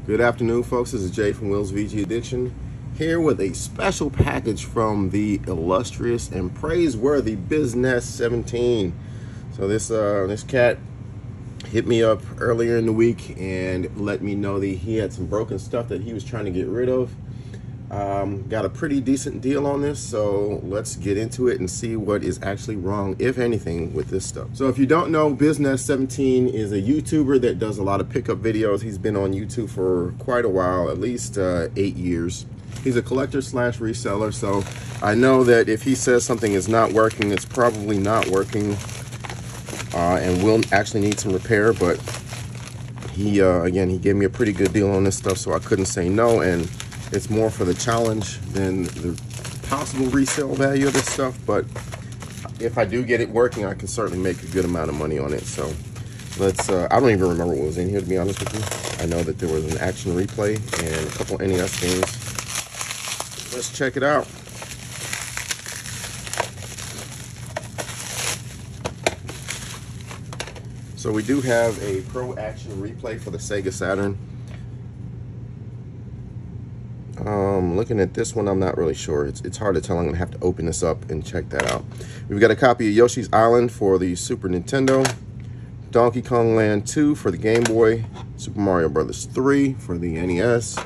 Good afternoon, folks. This is Jay from Will's VG Addiction, here with a special package from the illustrious and praiseworthy bizzNES17. So this cat hit me up earlier in the week and let me know that he had some broken stuff that he was trying to get rid of. Got a pretty decent deal on this, so let's get into it and see what is actually wrong, if anything, with this stuff. So if you don't know, bizzNES17 is a YouTuber that does a lot of pickup videos. He's been on YouTube for quite a while, at least 8 years. He's a collector slash reseller, so I know that if he says something is not working, it's probably not working, and will actually need some repair. But he again, he gave me a pretty good deal on this stuff, so I couldn't say no. And it's more for the challenge than the possible resale value of this stuff. But if I do get it working, I can certainly make a good amount of money on it. So let's, I don't even remember what was in here, to be honest with you. I know that there was an action replay and a couple NES games. Let's check it out. So we do have a Pro Action replay for the Sega Saturn. Looking at this one, I'm not really sure. It's hard to tell. I'm gonna have to open this up and check that out. We've got a copy of Yoshi's Island for the Super Nintendo, Donkey Kong Land 2 for the Game Boy, Super Mario Brothers 3 for the NES,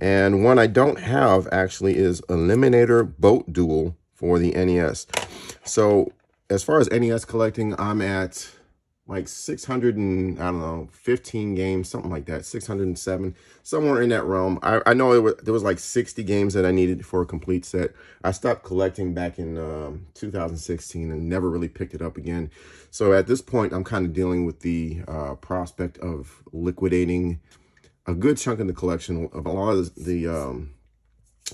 and one I don't have actually is Eliminator Boat Duel for the NES. So as far as NES collecting, I'm at like 600 and, I don't know, 15 games, something like that, 607, somewhere in that realm. I know there was like 60 games that I needed for a complete set. I stopped collecting back in 2016 and never really picked it up again. So at this point, I'm kind of dealing with the prospect of liquidating a good chunk of the collection of a lot of the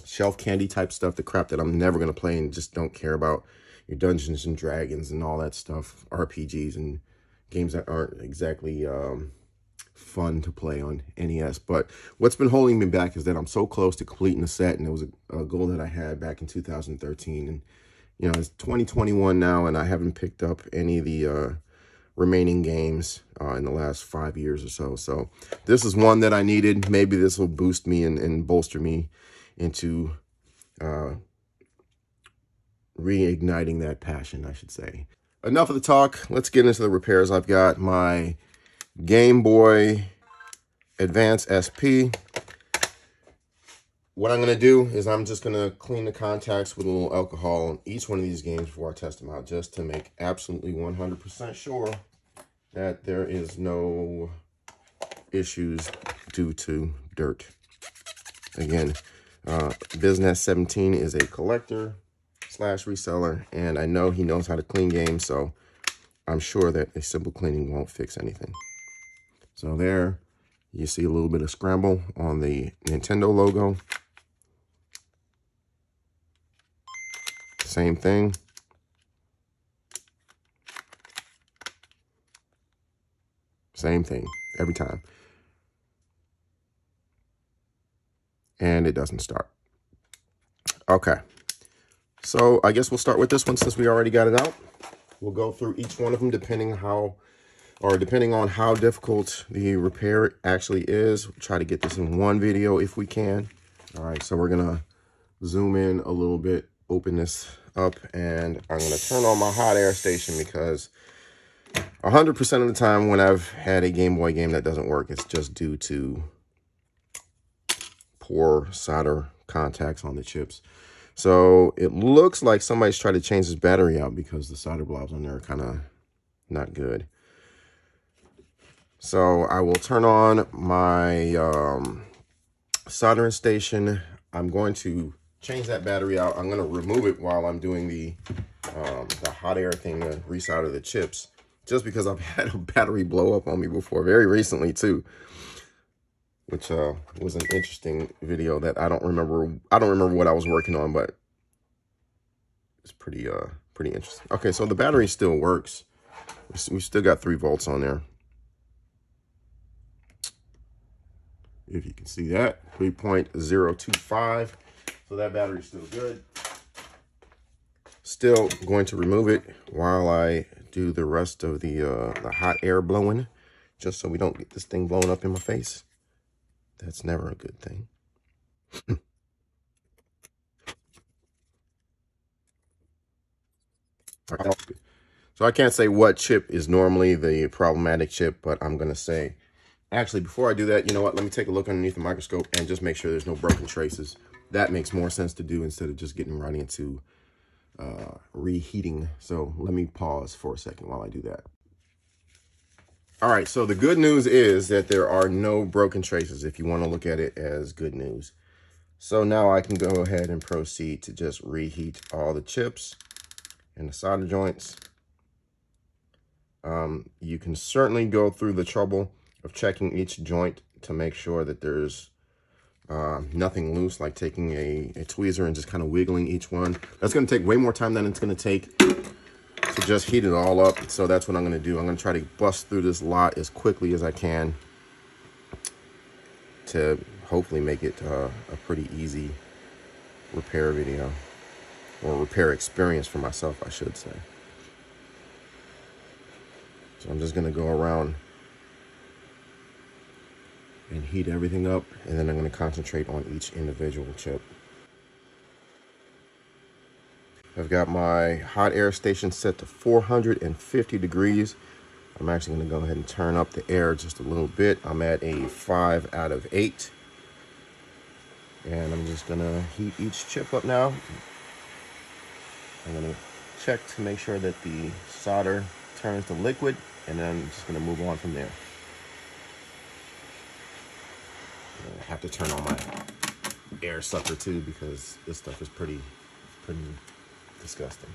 shelf candy type stuff, the crap that I'm never going to play and just don't care about, your Dungeons and Dragons and all that stuff, RPGs and games that aren't exactly fun to play on NES. But what's been holding me back is that I'm so close to completing the set, and it was a goal that I had back in 2013. And, you know, it's 2021 now, and I haven't picked up any of the remaining games in the last 5 years or so. So this is one that I needed. Maybe this will boost me and bolster me into reigniting that passion, I should say. Enough of the talk. Let's get into the repairs. I've got my Game Boy Advance SP. What I'm going to do is I'm just going to clean the contacts with a little alcohol on each one of these games before I test them out, just to make absolutely 100% sure that there is no issues due to dirt. Again, bizzNES17 is a collector slash reseller, and I know he knows how to clean games, so I'm sure that a simple cleaning won't fix anything. So there, you see a little bit of scramble on the Nintendo logo. Same thing. Same thing every time. And it doesn't start. Okay. So I guess we'll start with this one since we already got it out. We'll go through each one of them depending on how difficult the repair actually is. We'll try to get this in one video if we can. All right, so we're gonna zoom in a little bit, open this up, and I'm gonna turn on my hot air station because 100% of the time when I've had a Game Boy game that doesn't work, it's just due to poor solder contacts on the chips. So it looks like somebody's tried to change this battery out because the solder blobs on there are kind of not good. So I will turn on my soldering station. I'm going to change that battery out. I'm going to remove it while I'm doing the hot air thing to resolder the chips, just because I've had a battery blow up on me before, very recently too, which was an interesting video that I don't remember what I was working on, but it's pretty interesting. Okay, so the battery still works. We still got 3 volts on there. If you can see that, 3.025. So that battery's still good. Still going to remove it while I do the rest of the hot air blowing just so we don't get this thing blown up in my face. That's never a good thing. So I can't say what chip is normally the problematic chip, but I'm going to say, actually, before I do that, you know what? Let me take a look underneath the microscope and just make sure there's no broken traces. That makes more sense to do instead of just getting right into reheating. So let me pause for a second while I do that. All right, so the good news is that there are no broken traces, if you want to look at it as good news. So now I can go ahead and proceed to just reheat all the chips and the solder joints. You can certainly go through the trouble of checking each joint to make sure that there's nothing loose, like taking a tweezer and just kind of wiggling each one. That's going to take way more time than it's going to take to just heat it all up. So that's what I'm going to do. I'm going to try to bust through this lot as quickly as I can to hopefully make it a pretty easy repair video, or repair experience for myself, I should say. So I'm just going to go around and heat everything up, and then I'm going to concentrate on each individual chip. I've got my hot air station set to 450 degrees. I'm actually going to go ahead and turn up the air just a little bit. I'm at a 5 out of 8. And I'm just going to heat each chip up now. I'm going to check to make sure that the solder turns to liquid, and then I'm just going to move on from there. I have to turn on my air sucker too, because this stuff is pretty disgusting.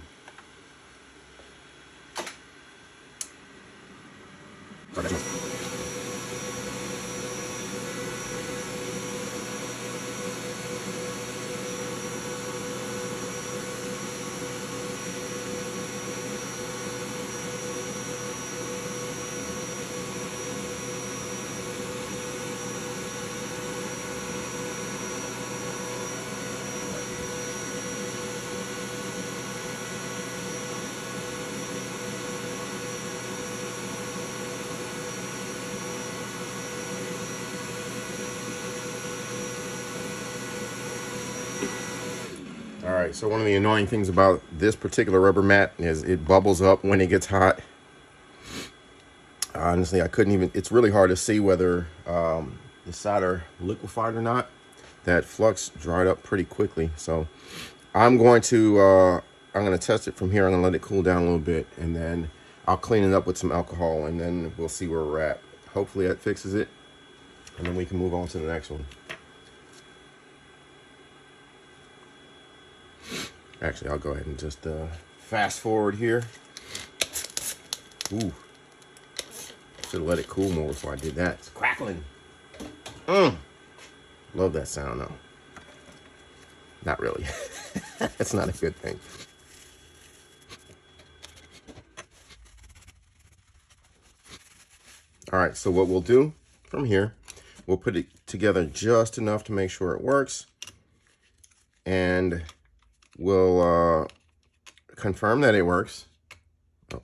All right, so one of the annoying things about this particular rubber mat is it bubbles up when it gets hot. Honestly, I couldn't even, it's really hard to see whether the solder liquefied or not. That flux dried up pretty quickly. So I'm going to test it from here. I'm gonna let it cool down a little bit, and then I'll clean it up with some alcohol, and then we'll see where we're at. Hopefully that fixes it, and then we can move on to the next one. Actually, I'll go ahead and just fast forward here. Ooh, should have let it cool more before I did that. It's crackling. Love that sound though. Not really. That's not a good thing. All right, so what we'll do from here, we'll put it together just enough to make sure it works, and we'll confirm that it works. Oh. All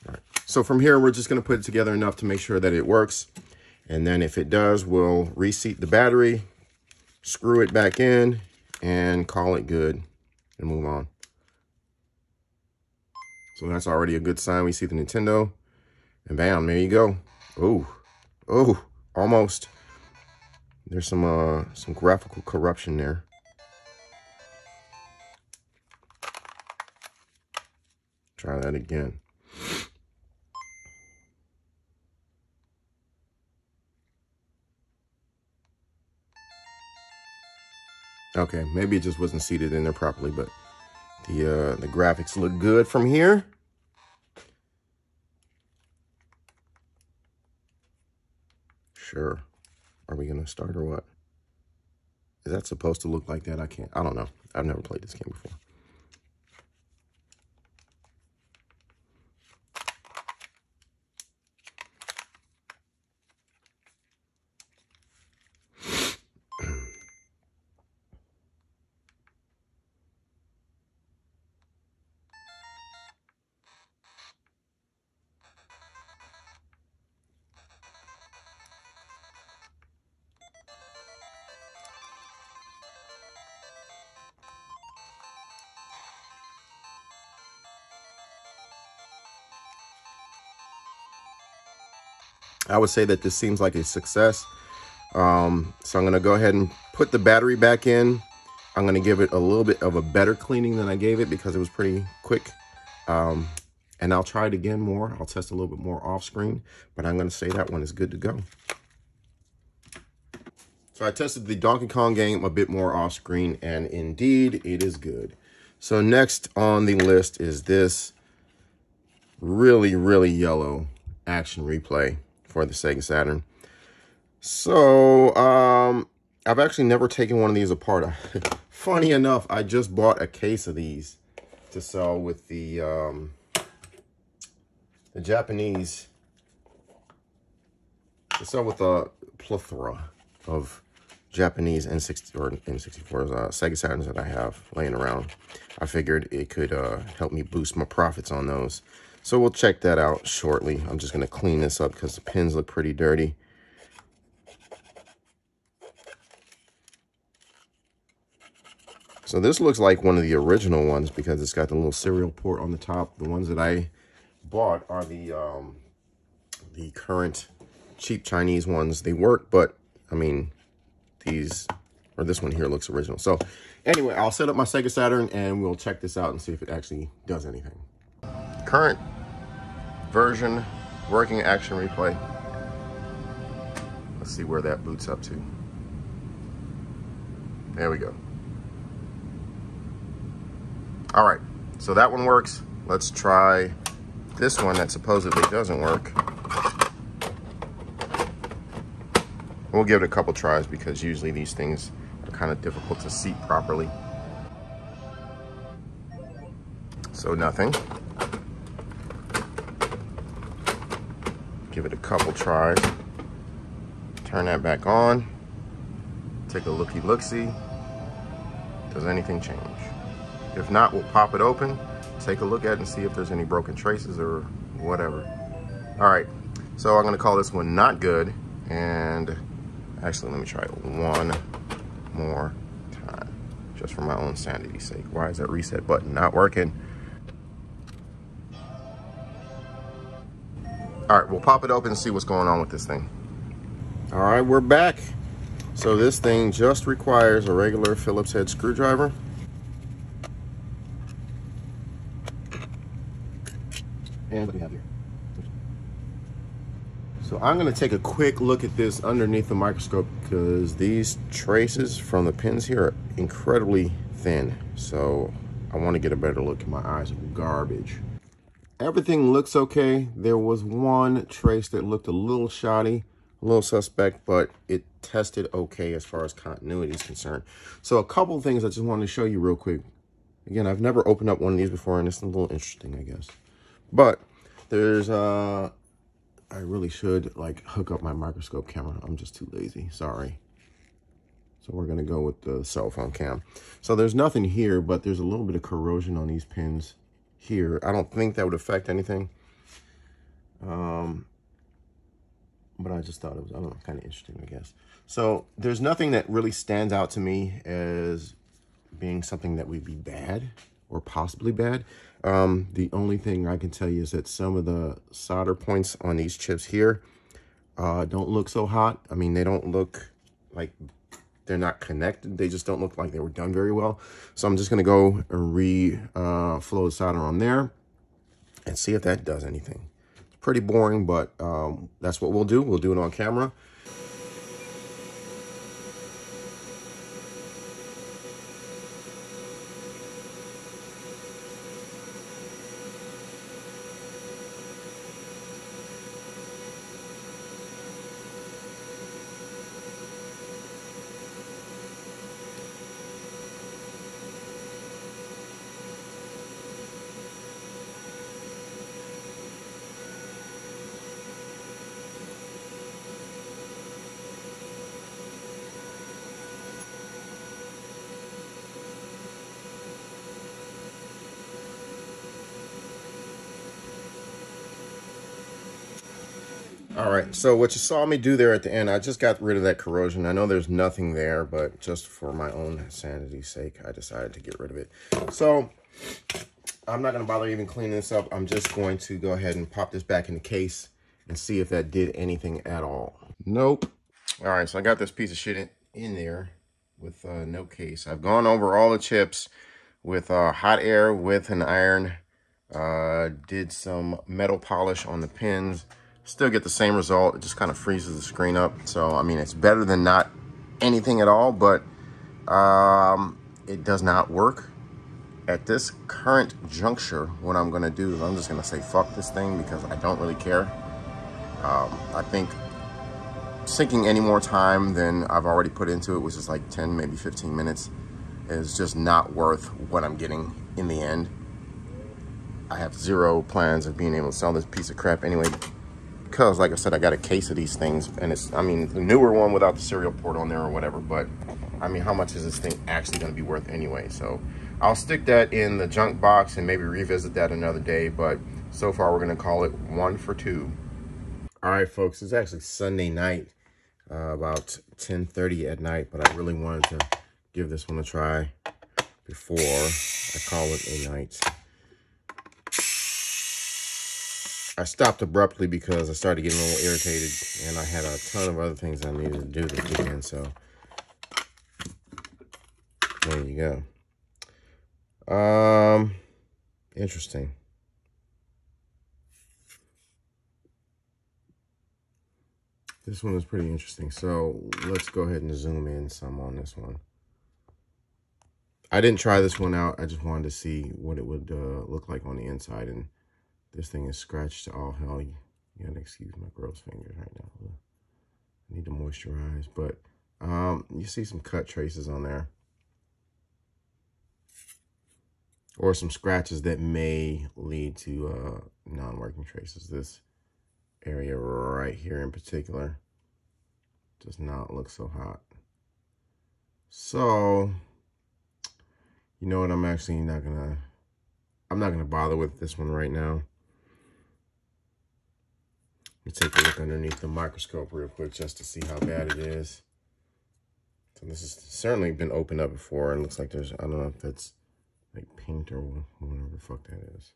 right. So from here, we're just going to put it together enough to make sure that it works. And then if it does, we'll reseat the battery, screw it back in, and call it good and move on. So that's already a good sign. We see the Nintendo, and bam, there you go. Oh, almost. There's some graphical corruption there. Try that again. Okay, maybe it just wasn't seated in there properly, but the graphics look good from here. Sure. Are we gonna start or what? Is that supposed to look like that? I don't know. I've never played this game before. I would say that this seems like a success. So I'm going to go ahead and put the battery back in. I'm going to give it a little bit of a better cleaning than I gave it because it was pretty quick. And I'll try it again more. I'll test a little bit more off screen, but I'm going to say that one is good to go. So I tested the Donkey Kong game a bit more off screen, and indeed it is good. So next on the list is this really, really yellow action replay for the Sega Saturn. So I've actually never taken one of these apart. Funny enough, I just bought a case of these to sell with the Japanese, to sell with a plethora of Japanese N64 Sega Saturns that I have laying around. I figured it could help me boost my profits on those. So we'll check that out shortly. I'm just going to clean this up because the pins look pretty dirty. So this looks like one of the original ones because it's got the little serial port on the top. The ones that I bought are the current cheap Chinese ones. They work, but I mean, these, or this one here looks original. So anyway, I'll set up my Sega Saturn and we'll check this out and see if it actually does anything. Current version, working action replay. Let's see where that boots up to. There we go. All right, so that one works. Let's try this one that supposedly doesn't work. We'll give it a couple tries because usually these things are kind of difficult to seat properly. So nothing. Give it a couple tries. Turn that back on. Take a looky-look-see. Does anything change? If not, we'll pop it open, take a look at it and see if there's any broken traces or whatever. All right, so I'm gonna call this one not good. And actually, let me try it one more time, just for my own sanity's sake. Why is that reset button not working? All right, we'll pop it open and see what's going on with this thing. All right, we're back. So this thing just requires a regular Phillips head screwdriver. And what do we have here? So I'm going to take a quick look at this underneath the microscope because these traces from the pins here are incredibly thin. So I want to get a better look. My eyes are garbage. Everything looks okay. There was one trace that looked a little shoddy, a little suspect, but it tested okay as far as continuity is concerned. So a couple of things I just wanted to show you real quick. Again, I've never opened up one of these before, and it's a little interesting, I guess. But there's, I really should like hook up my microscope camera. I'm just too lazy, sorry. So we're gonna go with the cell phone cam. So there's nothing here, but there's a little bit of corrosion on these pins here. I don't think that would affect anything. But I just thought it was, I don't know, kind of interesting, I guess. So there's nothing that really stands out to me as being something that would be bad or possibly bad. The only thing I can tell you is that some of the solder points on these chips here don't look so hot. I mean, they don't look like they're not connected. They just don't look like they were done very well. So I'm just going to go and flow the solder on there and see if that does anything. It's pretty boring, but that's what we'll do. We'll do it on camera. All right, so what you saw me do there at the end, I just got rid of that corrosion. I know there's nothing there, but just for my own sanity's sake, I decided to get rid of it. So I'm not gonna bother even cleaning this up. I'm just going to go ahead and pop this back in the case and see if that did anything at all. Nope. All right, so I got this piece of shit in there with no case. I've gone over all the chips with hot air with an iron. Did some metal polish on the pins. Still get the same result. It just kind of freezes the screen up. So, I mean, it's better than not anything at all, but it does not work. At this current juncture, what I'm going to do is I'm just going to say fuck this thing because I don't really care. I think sinking any more time than I've already put into it, which is like 10, maybe 15 minutes, is just not worth what I'm getting in the end. I have zero plans of being able to sell this piece of crap anyway, because like I said, I got a case of these things, and it's, I mean, the newer one without the serial port on there or whatever, but I mean, how much is this thing actually going to be worth anyway? So I'll stick that in the junk box and maybe revisit that another day, but so far we're going to call it 1 for 2. All right, folks, it's actually Sunday night, about 10:30 at night, but I really wanted to give this one a try before I call it a night. I stopped abruptly because I started getting a little irritated, and I had a ton of other things I needed to do this weekend, so there you go. Interesting. This one is pretty interesting, so let's go ahead and zoom in some on this one. I didn't try this one out. I just wanted to see what it would look like on the inside, and this thing is scratched to all hell. You gotta excuse my gross fingers right now. I need to moisturize, but you see some cut traces on there. Or some scratches that may lead to non-working traces. This area right here in particular does not look so hot. So, you know what, I'm actually not gonna bother with this one right now. Let me take a look underneath the microscope real quick just to see how bad it is. So this has certainly been opened up before, and looks like there's, I don't know if that's like paint or whatever the fuck that is.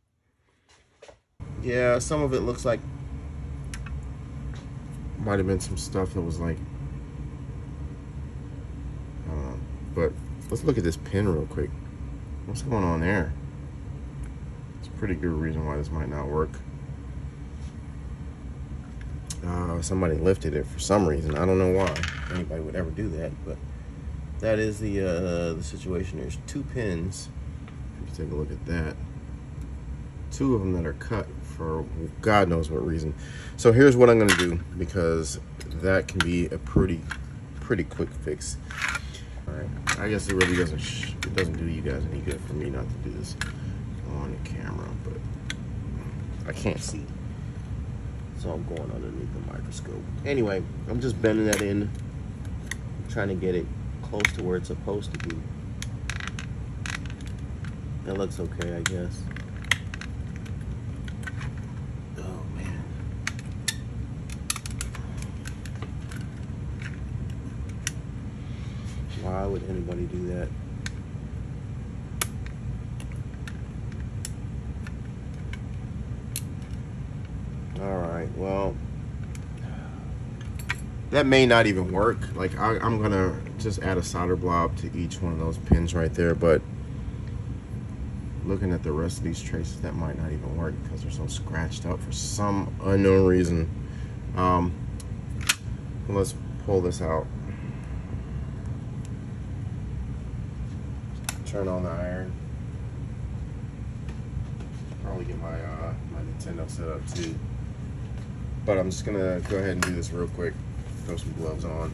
Yeah, some of it looks like might have been some stuff that was like, I don't know. But let's look at this pin real quick. What's going on there? It's a pretty good reason why this might not work. Somebody lifted it for some reason. I don't know why anybody would ever do that, but that is the situation. There's 2 pins. If you take a look at that, 2 of them that are cut for God knows what reason. So here's what I'm going to do, because that can be a pretty quick fix. All right, I guess it really doesn't do you guys any good for me not to do this on the camera, but I can't see. So I'm going underneath the microscope. Anyway, I'm just bending that in, trying to get it close to where it's supposed to be. That looks okay, I guess. Oh, man. Why would anybody do that? Alright, well, that may not even work. Like, I'm gonna just add a solder blob to each one of those pins right there, but looking at the rest of these traces, that might not even work because they're so scratched up for some unknown reason. Let's pull this out. Turn on the iron. Probably get my my Nintendo set up too. But I'm just gonna go ahead and do this real quick. Throw some gloves on.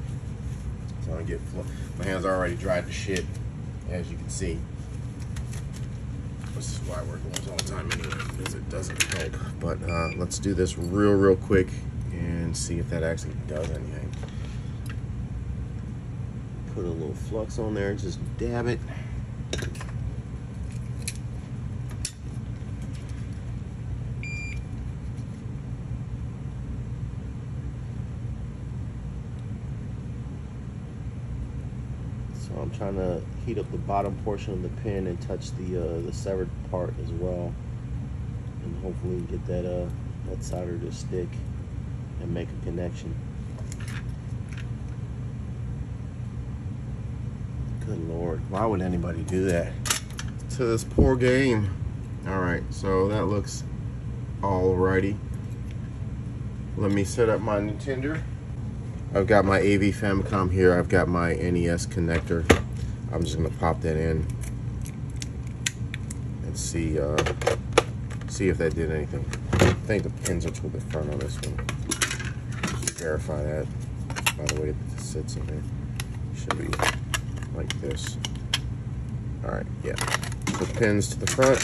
So I don't get my hands are already dried to shit, as you can see. This is why I wear gloves all the time anyway, because it doesn't help. But let's do this real quick and see if that actually does anything. Put a little flux on there, just dab it. I'm trying to heat up the bottom portion of the pin and touch the severed part as well, and hopefully get that that solder to stick. and make a connection. Good Lord, why would anybody do that to this poor game? All right, so that looks alrighty. Let me set up my Nintendo. I've got my AV Famicom here. I've got my NES connector. I'm just gonna pop that in and see if that did anything. I think the pins are to the front on this one. Just verify that by the way that this sits in there. Should be like this. All right, yeah. The pins to the front.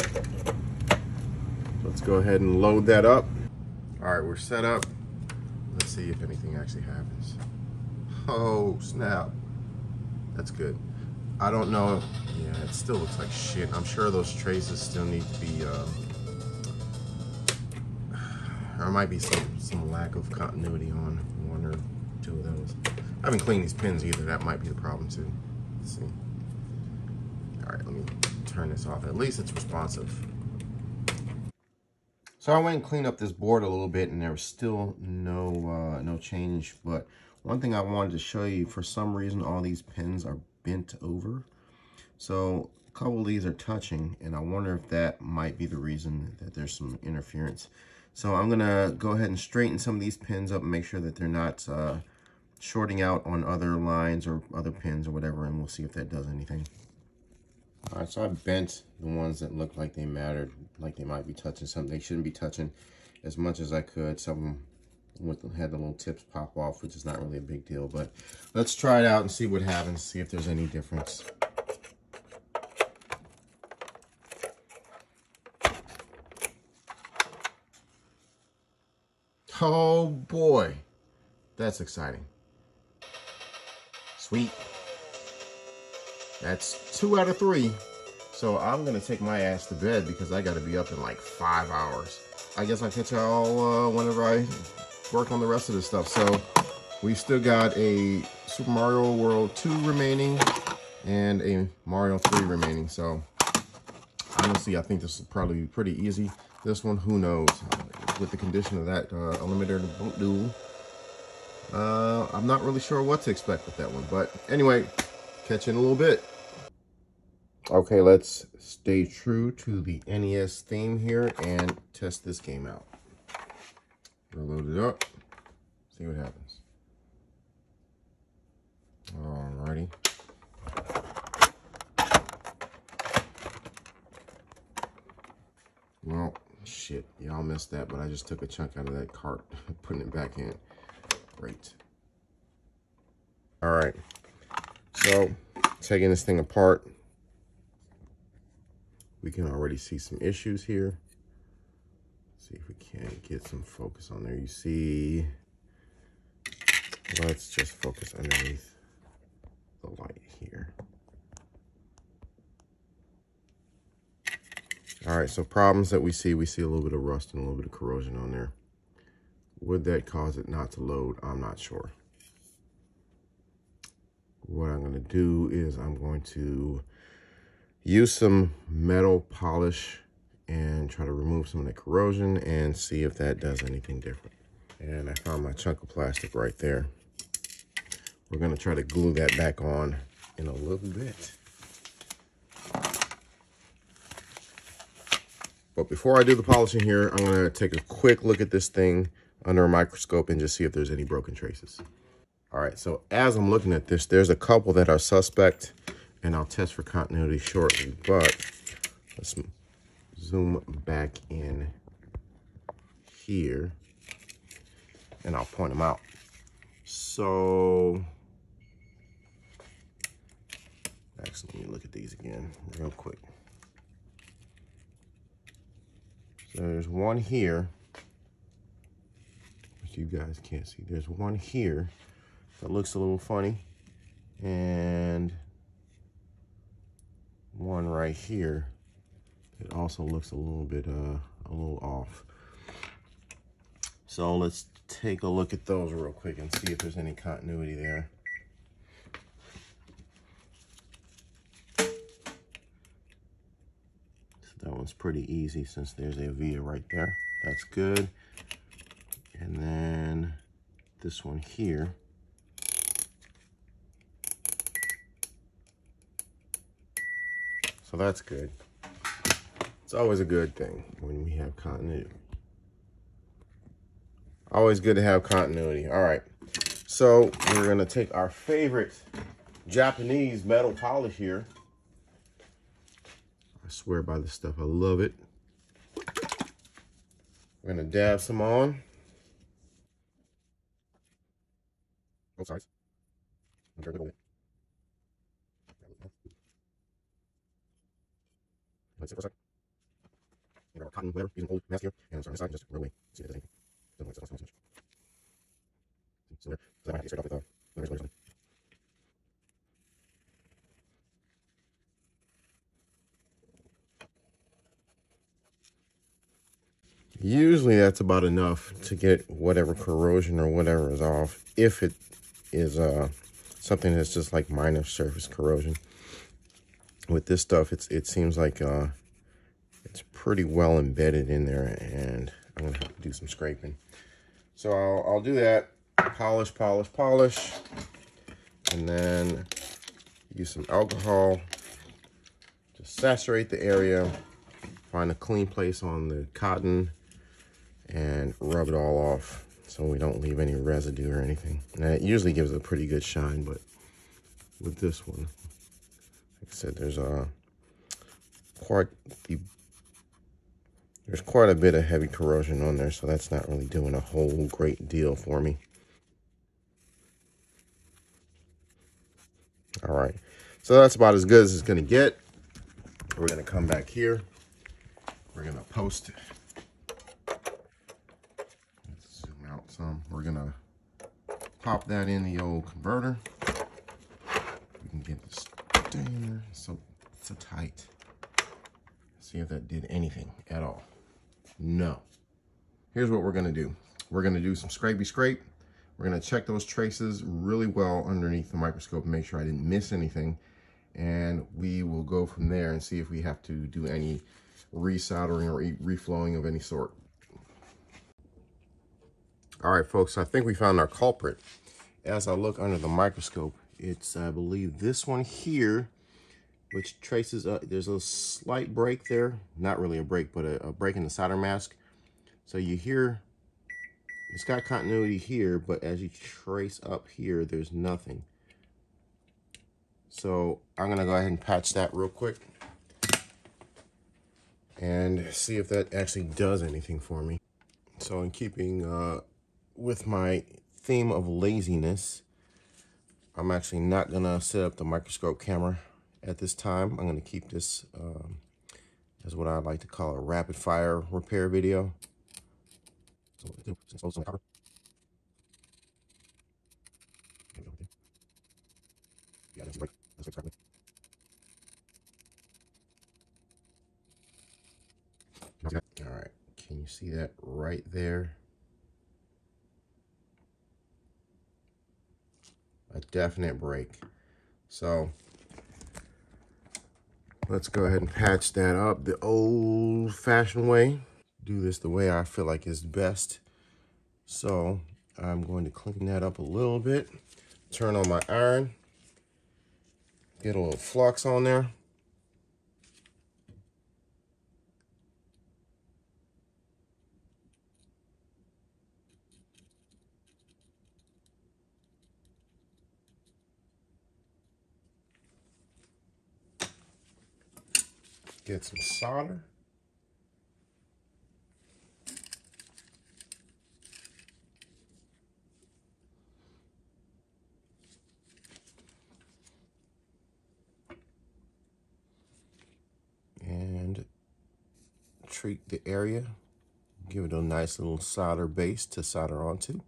Let's go ahead and load that up. All right, we're set up. Let's see if anything actually happens. Oh, snap. That's good. I don't know. Yeah, it still looks like shit. I'm sure those traces still need to be, there might be some lack of continuity on one or two of those. I haven't cleaned these pins either. That might be the problem too. Let's see. All right, let me turn this off. At least it's responsive. So I went and cleaned up this board a little bit, and there was still no change. But one thing I wanted to show you, for some reason, all these pins are bent over. So a couple of these are touching, and I wonder if that might be the reason that there's some interference. So I'm gonna go ahead and straighten some of these pins up and make sure that they're not shorting out on other lines or other pins or whatever, and we'll see if that does anything. All right, so I bent the ones that looked like they mattered, like they might be touching something they shouldn't be touching, as much as I could. Some of them had the little tips pop off, which is not really a big deal, but let's try it out and see what happens, see if there's any difference. Oh boy, that's exciting. Sweet. That's 2 out of 3. So I'm gonna take my ass to bed because I gotta be up in like 5 hours. I guess I'll catch y'all whenever I work on the rest of this stuff. So we still got a Super Mario World 2 remaining and a Mario 3 remaining. So honestly, I think this will probably be pretty easy. This one, who knows? With the condition of that unlimited duel, I'm not really sure what to expect with that one. But anyway, catch you in a little bit. Okay, let's stay true to the NES theme here and test this game out. We'll load it up, see what happens. Alrighty. Well, shit, y'all missed that, but I just took a chunk out of that cart, putting it back in. Great. Alright, so taking this thing apart, we can already see some issues here. Let's see if we can get some focus on there. You see, let's just focus underneath the light here. All right, so problems that we see a little bit of rust and a little bit of corrosion on there. Would that cause it not to load? I'm not sure. What I'm gonna do is I'm going to use some metal polish and try to remove some of the corrosion and see if that does anything different. And I found my chunk of plastic right there. We're gonna try to glue that back on in a little bit. But before I do the polishing here, I'm gonna take a quick look at this thing under a microscope and just see if there's any broken traces. All right, so as I'm looking at this, there's a couple that are suspect, and I'll test for continuity shortly, but let's zoom back in here and I'll point them out. So, actually, let me look at these again real quick. So there's one here, which you guys can't see. There's one here that looks a little funny, and one right here it also looks a little bit a little off. So let's take a look at those real quick and see if there's any continuity there. So that one's pretty easy since there's a via right there. That's good. And then this one here. So that's good. It's always a good thing when we have continuity. Always good to have continuity. All right, so we're gonna take our favorite Japanese metal polish here. I swear by this stuff, I love it. We're gonna dab some on. Both sides. Very little bit. Let's see for a second. We got our cotton, whatever, using old mask here, and I'm sorry, this side, just roll away. See if there's anything. Doesn't like so much. So there, because I might have to get straight off with the razor or something. Usually that's about enough to get whatever corrosion or whatever is off, if it is something that's just like minor surface corrosion. With this stuff, it seems like it's pretty well embedded in there, and I'm gonna have to do some scraping. So I'll do that, polish, polish, polish, and then use some alcohol to saturate the area, find a clean place on the cotton, and rub it all off so we don't leave any residue or anything. And it usually gives a pretty good shine, but with this one, like I said, there's quite a bit of heavy corrosion on there, so that's not really doing a whole great deal for me. All right, so that's about as good as it's gonna get. We're gonna come back here. We're gonna post it. Let's zoom out some. We're gonna pop that in the old converter. We can get this in there. So tight. See if that did anything at all. No. Here's what we're gonna do. We're gonna do some scrapey scrape. We're gonna check those traces really well underneath the microscope and make sure I didn't miss anything. And we will go from there and see if we have to do any resoldering or reflowing of any sort. All right, folks, I think we found our culprit. As I look under the microscope, it's, I believe, this one here, which traces, there's a slight break there. Not really a break, but a break in the solder mask. So you hear, it's got continuity here, but as you trace up here, there's nothing. So I'm gonna go ahead and patch that real quick and see if that actually does anything for me. So in keeping with my theme of laziness, I'm actually not gonna set up the microscope camera at this time. I'm gonna keep this as what I like to call a rapid fire repair video. So what do, expose some copper. Yeah, that's right. That's exactly. All right, can you see that right there? A definite break. So let's go ahead and patch that up the old-fashioned way. Do this the way I feel like is best. So I'm going to clean that up a little bit. Turn on my iron. Get a little flux on there. Get some solder. And treat the area. Give it a nice little solder base to solder onto.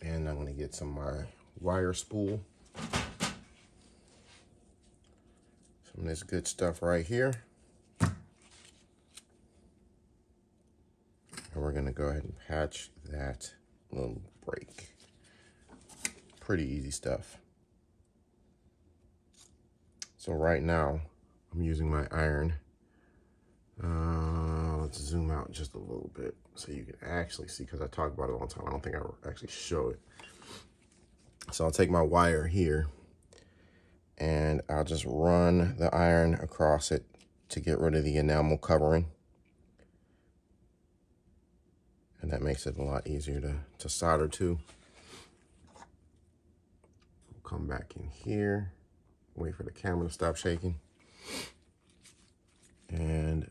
And I'm going to get some of my wire spool. Some of this good stuff right here. And we're going to go ahead and patch that little break. Pretty easy stuff. So right now, I'm using my iron. Let's zoom out just a little bit so you can actually see, because I talk about it all the time. I don't think I actually show it. So I'll take my wire here and I'll just run the iron across it to get rid of the enamel covering. And that makes it a lot easier to solder to. We'll come back in here, wait for the camera to stop shaking. And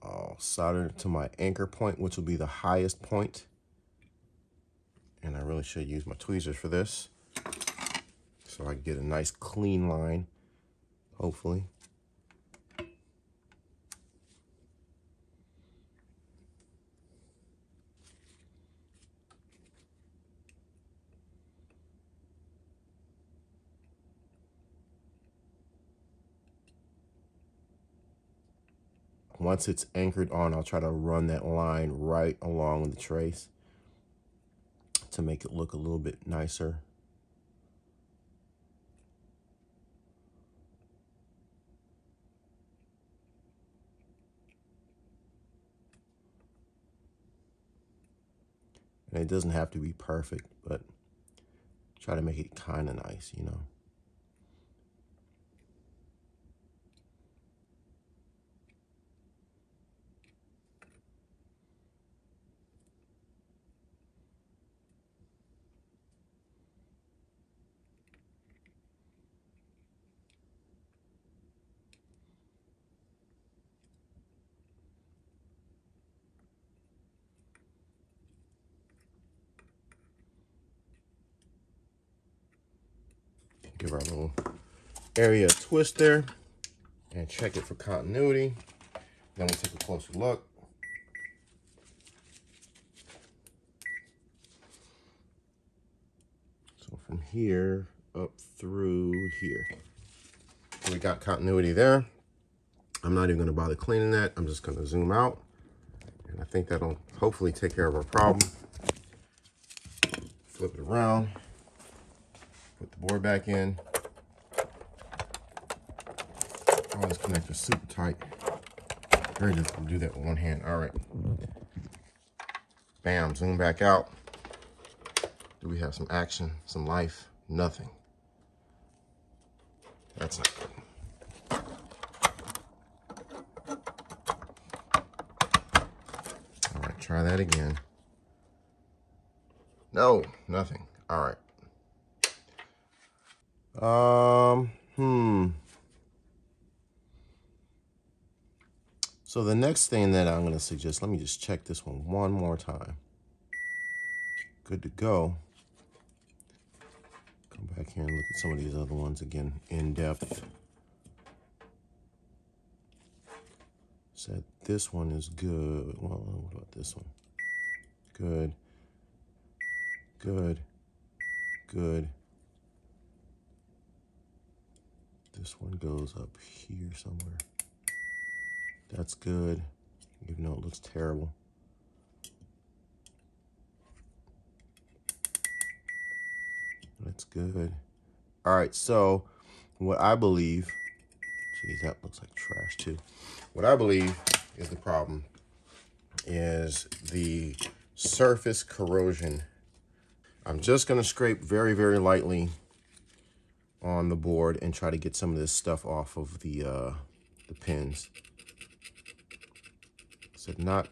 I'll solder to my anchor point, which will be the highest point. And I really should use my tweezers for this, so I get a nice clean line, hopefully. Once it's anchored on, I'll try to run that line right along the trace to make it look a little bit nicer. And it doesn't have to be perfect, but try to make it kind of nice, you know. Give our little area a twist there and check it for continuity. Then we'll take a closer look. So from here up through here, we got continuity there. I'm not even going to bother cleaning that. I'm just going to zoom out, and I think that'll hopefully take care of our problem. Flip it around. Put the board back in. Oh, this connector's super tight. Very difficult to do that with one hand. All right. Bam, zoom back out. Do we have some action, some life? Nothing. That's not good. All right, try that again. No, nothing. All right. So the next thing that I'm going to suggest, let me just check this one more time. Good to go. Come back here and look at some of these other ones again in depth. Said this one is good. Well, what about this one? Good. Good. Good. This one goes up here somewhere. That's good, even though it looks terrible. That's good. All right, so what I believe, geez, that looks like trash too. What I believe is the problem is the surface corrosion. I'm just gonna scrape very, very lightly on the board and try to get some of this stuff off of the pins. So not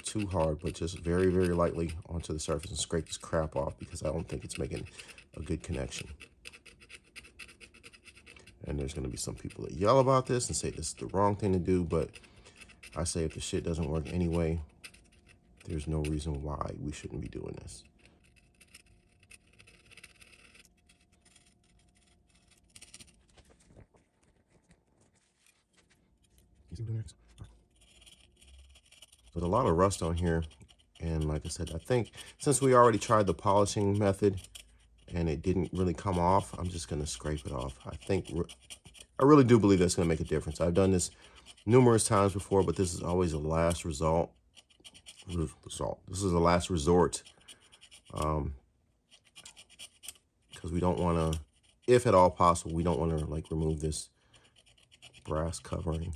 too hard, but just very, very lightly onto the surface and scrape this crap off, because I don't think it's making a good connection. And there's gonna be some people that yell about this and say this is the wrong thing to do, but I say if the shit doesn't work anyway, there's no reason why we shouldn't be doing this. There's a lot of rust on here, and like I said, I think since we already tried the polishing method and it didn't really come off, I'm just gonna scrape it off. I really do believe that's gonna make a difference. I've done this numerous times before, but this is always a last result. This is a last resort, because we don't want to, if at all possible, we don't want to like remove this brass covering.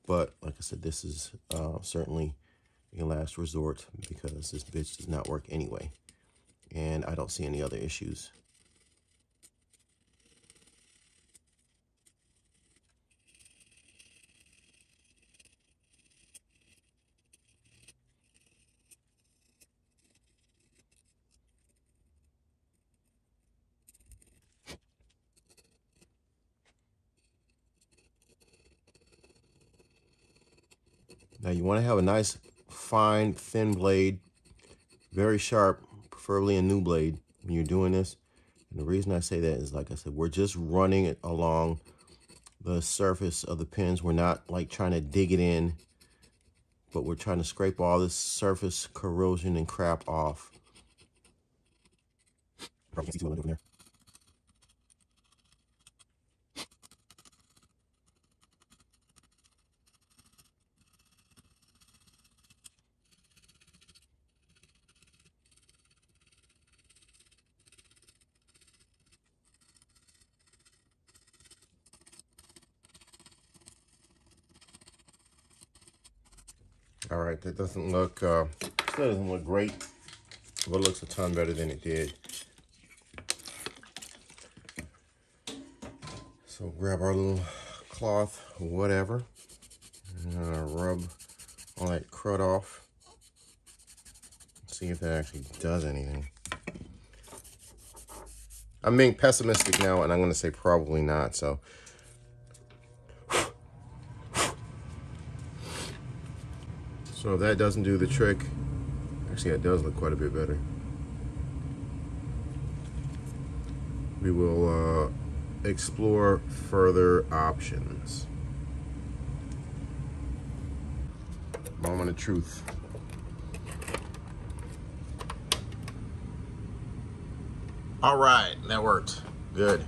But like I said, this is certainly a last resort because this bitch does not work anyway. And I don't see any other issues. Now you want to have a nice, fine, thin blade, very sharp, preferably a new blade when you're doing this. And the reason I say that is, like I said, we're just running it along the surface of the pins. We're not like trying to dig it in, but we're trying to scrape all this surface corrosion and crap off. Probably can't see what I'm doing there. All right, that doesn't look, still doesn't look great, but it looks a ton better than it did. So grab our little cloth, whatever, and rub all that crud off. See if that actually does anything. I'm being pessimistic now, and I'm going to say probably not, so. So if that doesn't do the trick, actually it does look quite a bit better. We will explore further options. Moment of truth. All right, that worked. Good.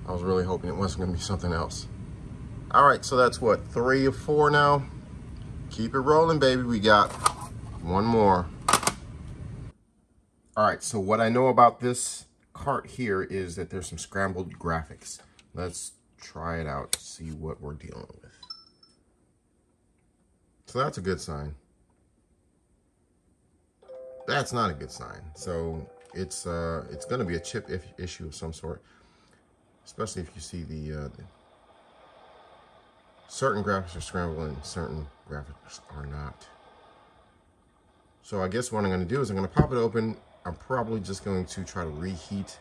I was really hoping it wasn't going to be something else. All right, so that's what, 3 of 4 now? Keep it rolling, baby. We got one more. All right, so what I know about this cart here is that there's some scrambled graphics. Let's try it out, see what we're dealing with. So that's a good sign. That's not a good sign. So it's going to be a chip issue of some sort, especially if you see the certain graphics are scrambled and certain graphics are not. So I guess what I'm going to do is I'm going to pop it open. I'm probably just going to try to reheat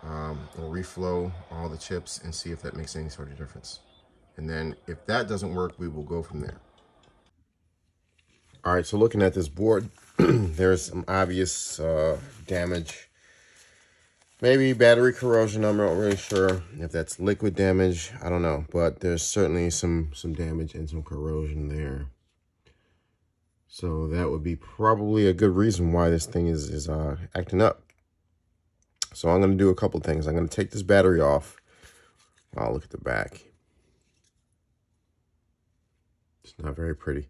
or reflow all the chips and see if that makes any sort of difference. And then if that doesn't work, we will go from there. All right, so looking at this board, there's some obvious damage. Maybe battery corrosion, I'm not really sure if that's liquid damage, I don't know. But there's certainly some damage and some corrosion there. So that would be probably a good reason why this thing is acting up. So I'm going to do a couple things. I'm going to take this battery off. Wow, look at the back. It's not very pretty.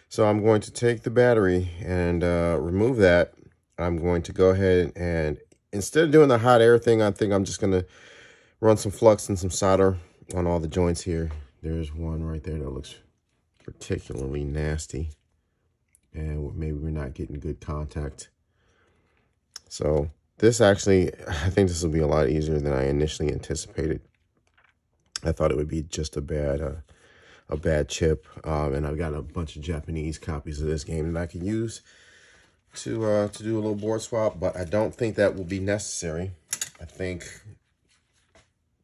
So I'm going to take the battery and remove that. I'm going to go ahead and, instead of doing the hot air thing, I think I'm just going to run some flux and some solder on all the joints here. There's one right there that looks particularly nasty. And maybe we're not getting good contact. So this actually, I think this will be a lot easier than I initially anticipated. I thought it would be just a bad chip. And I've got a bunch of Japanese copies of this game that I can use to do a little board swap, but I don't think that will be necessary. I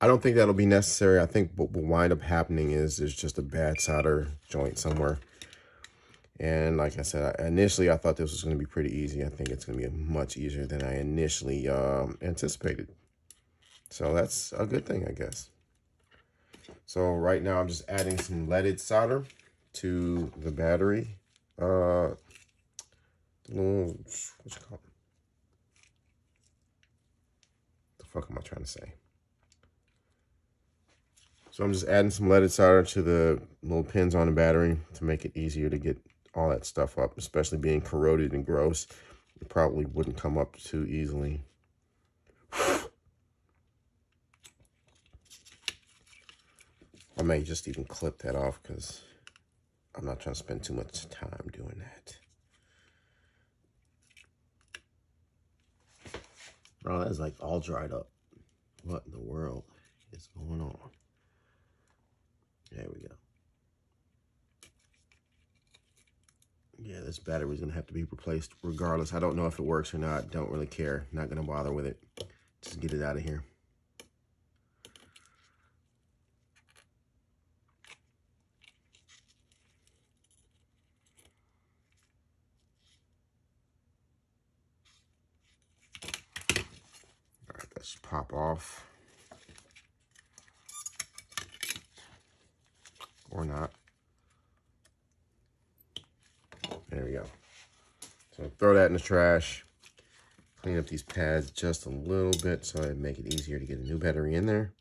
don't think that'll be necessary. I think what will wind up happening is there's just a bad solder joint somewhere. And like I said, initially I thought this was going to be pretty easy. I think it's going to be much easier than I initially anticipated. So that's a good thing, I guess. So right now I'm just adding some leaded solder to the battery. What's it called? What the fuck am I trying to say? So I'm just adding some leaded solder to the little pins on the battery to make it easier to get all that stuff up, especially being corroded and gross. It probably wouldn't come up too easily. I may just even clip that off because I'm not trying to spend too much time doing that. Bro, that's like all dried up. What in the world is going on? There we go. Yeah, this battery is going to have to be replaced regardless. I don't know if it works or not. Don't really care. Not going to bother with it. Just get it out of here. All right, let's pop off. Or not. There we go. So throw that in the trash. Clean up these pads just a little bit so it'd make it easier to get a new battery in there.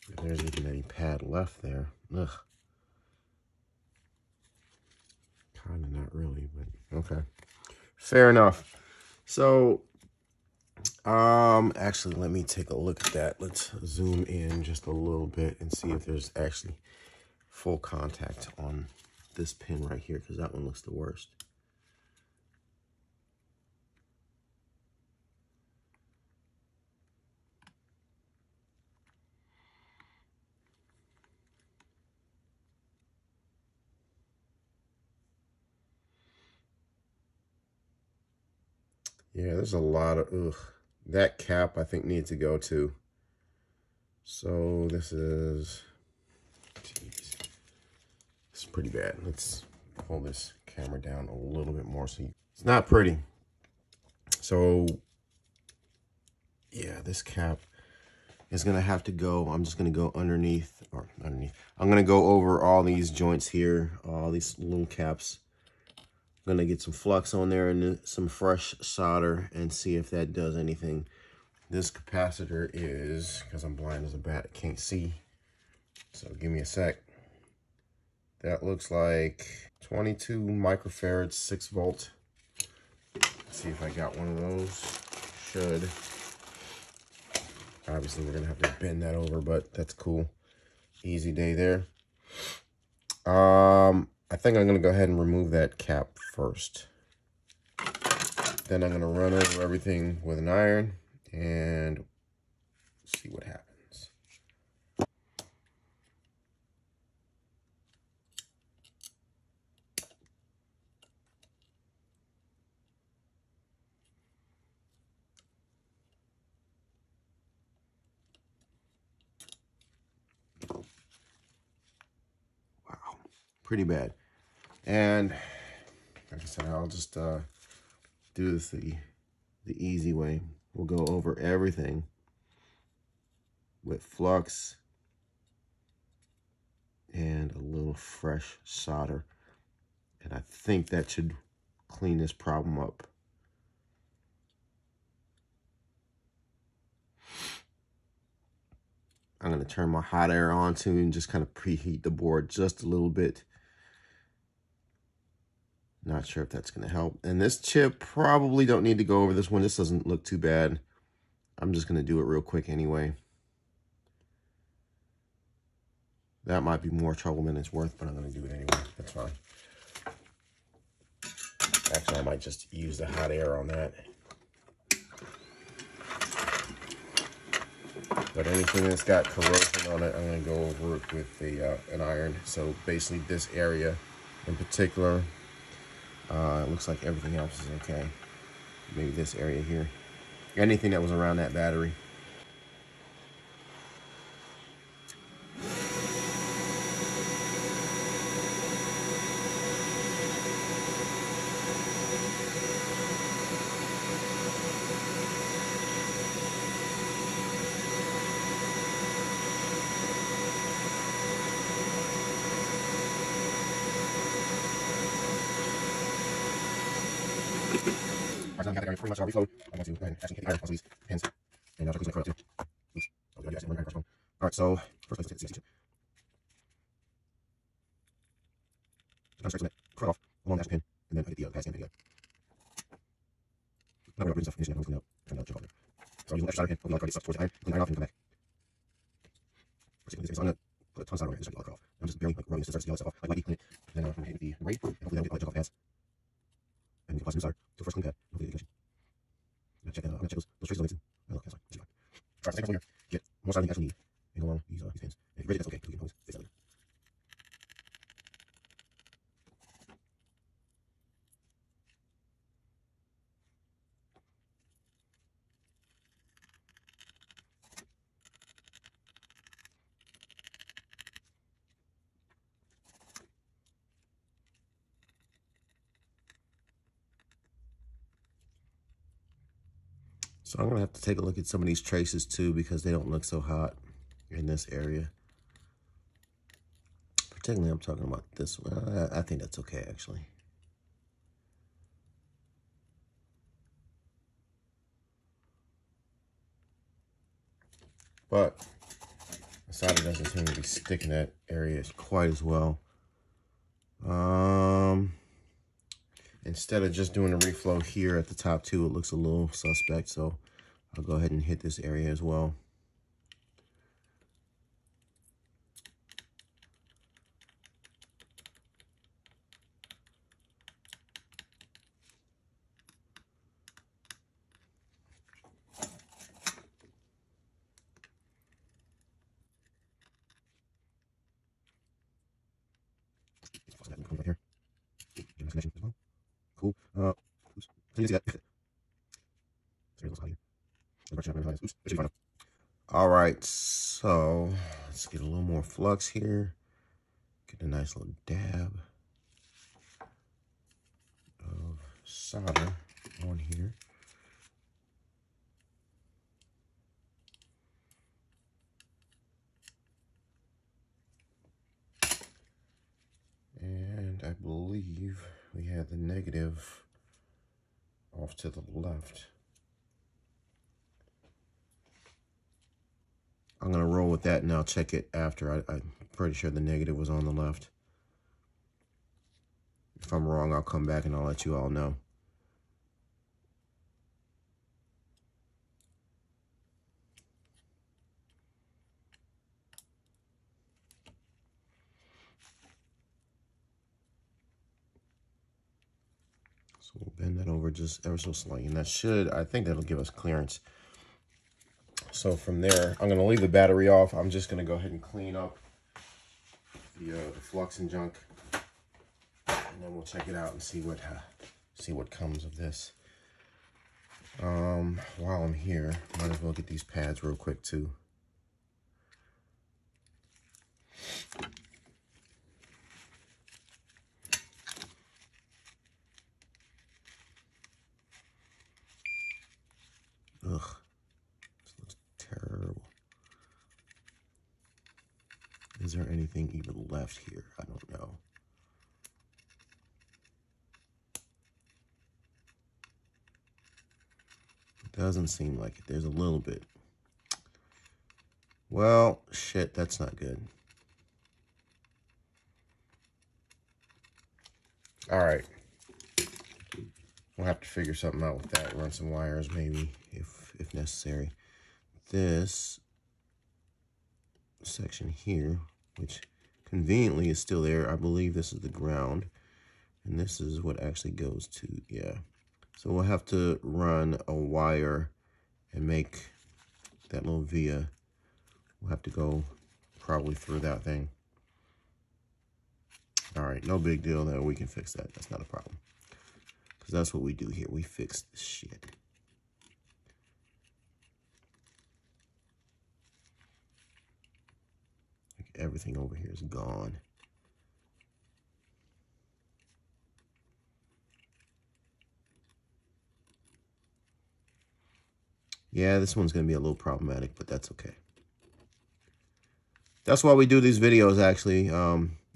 If there's even any pad left there. Ugh. Kind of not really, but okay. Fair enough. So, actually, let me take a look at that. Let's zoom in just a little bit and see if there's actually full contact on this pin right here, because that one looks the worst. Yeah, there's a lot of, ugh. That cap, I think, needs to go too. So this is, geez, this is pretty bad. Let's pull this camera down a little bit more. So it's not pretty. So yeah, this cap is gonna have to go. I'm just gonna go underneath, or underneath. I'm gonna go over all these joints here, all these little caps. I'm gonna get some flux on there and some fresh solder and see if that does anything. This capacitor is, because I'm blind as a bat, I can't see. So give me a sec. That looks like 22 microfarads, 6 volt. Let's see if I got one of those. Should. Obviously, we're gonna have to bend that over, but that's cool. Easy day there. I think I'm gonna go ahead and remove that cap first. Then I'm gonna run over everything with an iron and see what happens. Wow, pretty bad. And like I said, I'll just do this the easy way. We'll go over everything with flux and a little fresh solder. And I think that should clean this problem up. I'm going to turn my hot air on too and just kind of preheat the board just a little bit. Not sure if that's going to help. And this chip probably don't need to go over this one. This doesn't look too bad. I'm just going to do it real quick anyway. That might be more trouble than it's worth, but I'm going to do it anyway. That's fine. Actually, I might just use the hot air on that. But anything that's got corrosion on it, I'm going to go over it with an iron. So basically this area in particular, it looks like everything else is okay. Maybe this area here. Anything that was around that battery. Pretty much reload. I'm going to go ahead and actually hit the iron on these pins. And I'll just use my too. Oops. I'll do that. All right, so first let's take the 62. I'm starting to cut off along the actual pin, and then I get the pad stand again. Not really stuff, finishing up, clean up, and jump on there. So I'm using the extra solder pin, hoping I'll get stuff towards the iron, clean the iron off, and come back. So I'm going to put a ton of solder on it and start to get all the cut off. I'm just barely like rubbing this to start to get all this stuff off. Like lightly clean it, and then I'm going to hit with the braid, and hopefully that'll get all the junk off pads. And apply some new solder to the first clean pad. Hopefully get connection. I'm going to check that out. I'm going to check those traces on it too. Oh, look, that's fine. Alright, so take here, get more solder than you actually need, and go along these pins. And if you break it, that's okay, because we can always fix that later. So I'm gonna have to take a look at some of these traces too, because they don't look so hot in this area. Particularly, I'm talking about this one. I think that's okay, actually. But the solder doesn't seem to be sticking that area quite as well. Instead of just doing a reflow here at the top too, it looks a little suspect, so I'll go ahead and hit this area as well. Right here. Get my connection as well. Cool. Oops. So you can see that. Sorry, a little hot here. Oops. All right, so let's get a little more flux here. Get a nice little dab of solder on here. And I believe we have the negative off to the left. I'm gonna roll with that and I'll check it after. I'm pretty sure the negative was on the left. If I'm wrong, I'll come back and I'll let you all know. So we'll bend that over just ever so slightly, and that should, I think that'll give us clearance. So from there, I'm gonna leave the battery off. I'm just gonna go ahead and clean up the flux and junk, and then we'll check it out and see what comes of this. While I'm here, might as well get these pads real quick too. Ugh, this looks terrible. Is there anything even left here? I don't know. It doesn't seem like it. There's a little bit. Well, shit, that's not good. All right. We'll have to figure something out with that. Run some wires maybe, if necessary. This section here, which conveniently is still there. I believe this is the ground. And this is what actually goes to, yeah. So we'll have to run a wire and make that little via. We'll have to go probably through that thing. All right, no big deal there. We can fix that. That's not a problem. Because that's what we do here. We fix this shit. Like everything over here is gone. Yeah, this one's going to be a little problematic, but that's okay. That's why we do these videos, actually.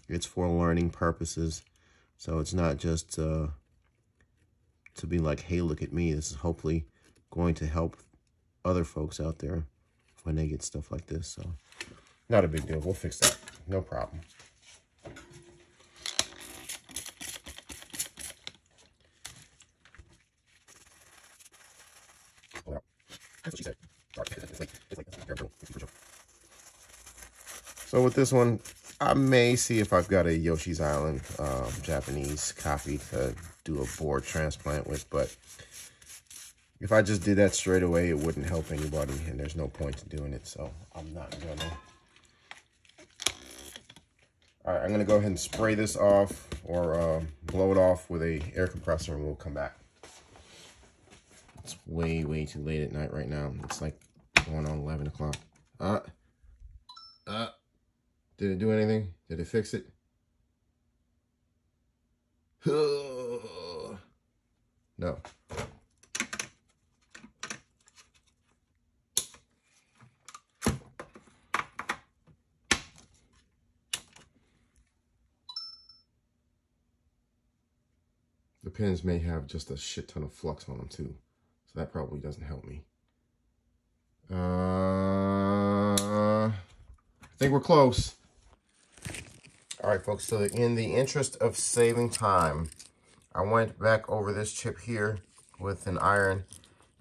It's for learning purposes. So it's not just to be like, hey, look at me. This is hopefully going to help other folks out there when they get stuff like this. So not a big deal. We'll fix that. No problem. So with this one, I may see if I've got a Yoshi's Island Japanese copy to do a board transplant with, but if I just did that straight away, it wouldn't help anybody, and there's no point to doing it, so I'm not gonna. All right, I'm gonna go ahead and spray this off or blow it off with a air compressor, and we'll come back. It's way, way too late at night right now. It's like going on 11 o'clock. Did it do anything? Did it fix it? No. The pins may have just a shit ton of flux on them too, so that probably doesn't help me. I think we're close. All right, folks, so in the interest of saving time, I went back over this chip here with an iron,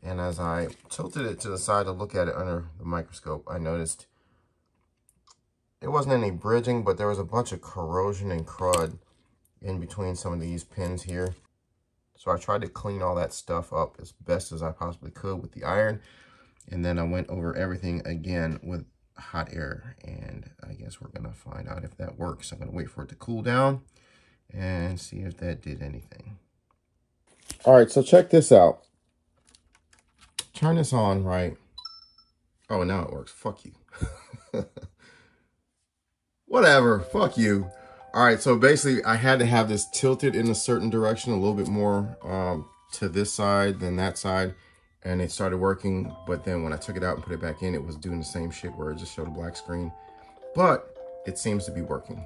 and as I tilted it to the side to look at it under the microscope, I noticed it wasn't any bridging, but there was a bunch of corrosion and crud in between some of these pins here. So I tried to clean all that stuff up as best as I possibly could with the iron, and then I went over everything again with hot air, and I guess we're gonna find out if that works. I'm gonna wait for it to cool down and see if that did anything. All right, so check this out. Turn this on, right? Oh, now it works. Fuck you. Whatever, fuck you. All right, so basically I had to have this tilted in a certain direction, a little bit more to this side than that side, and it started working. But then when I took it out and put it back in, it was doing the same shit where it just showed a black screen, but it seems to be working.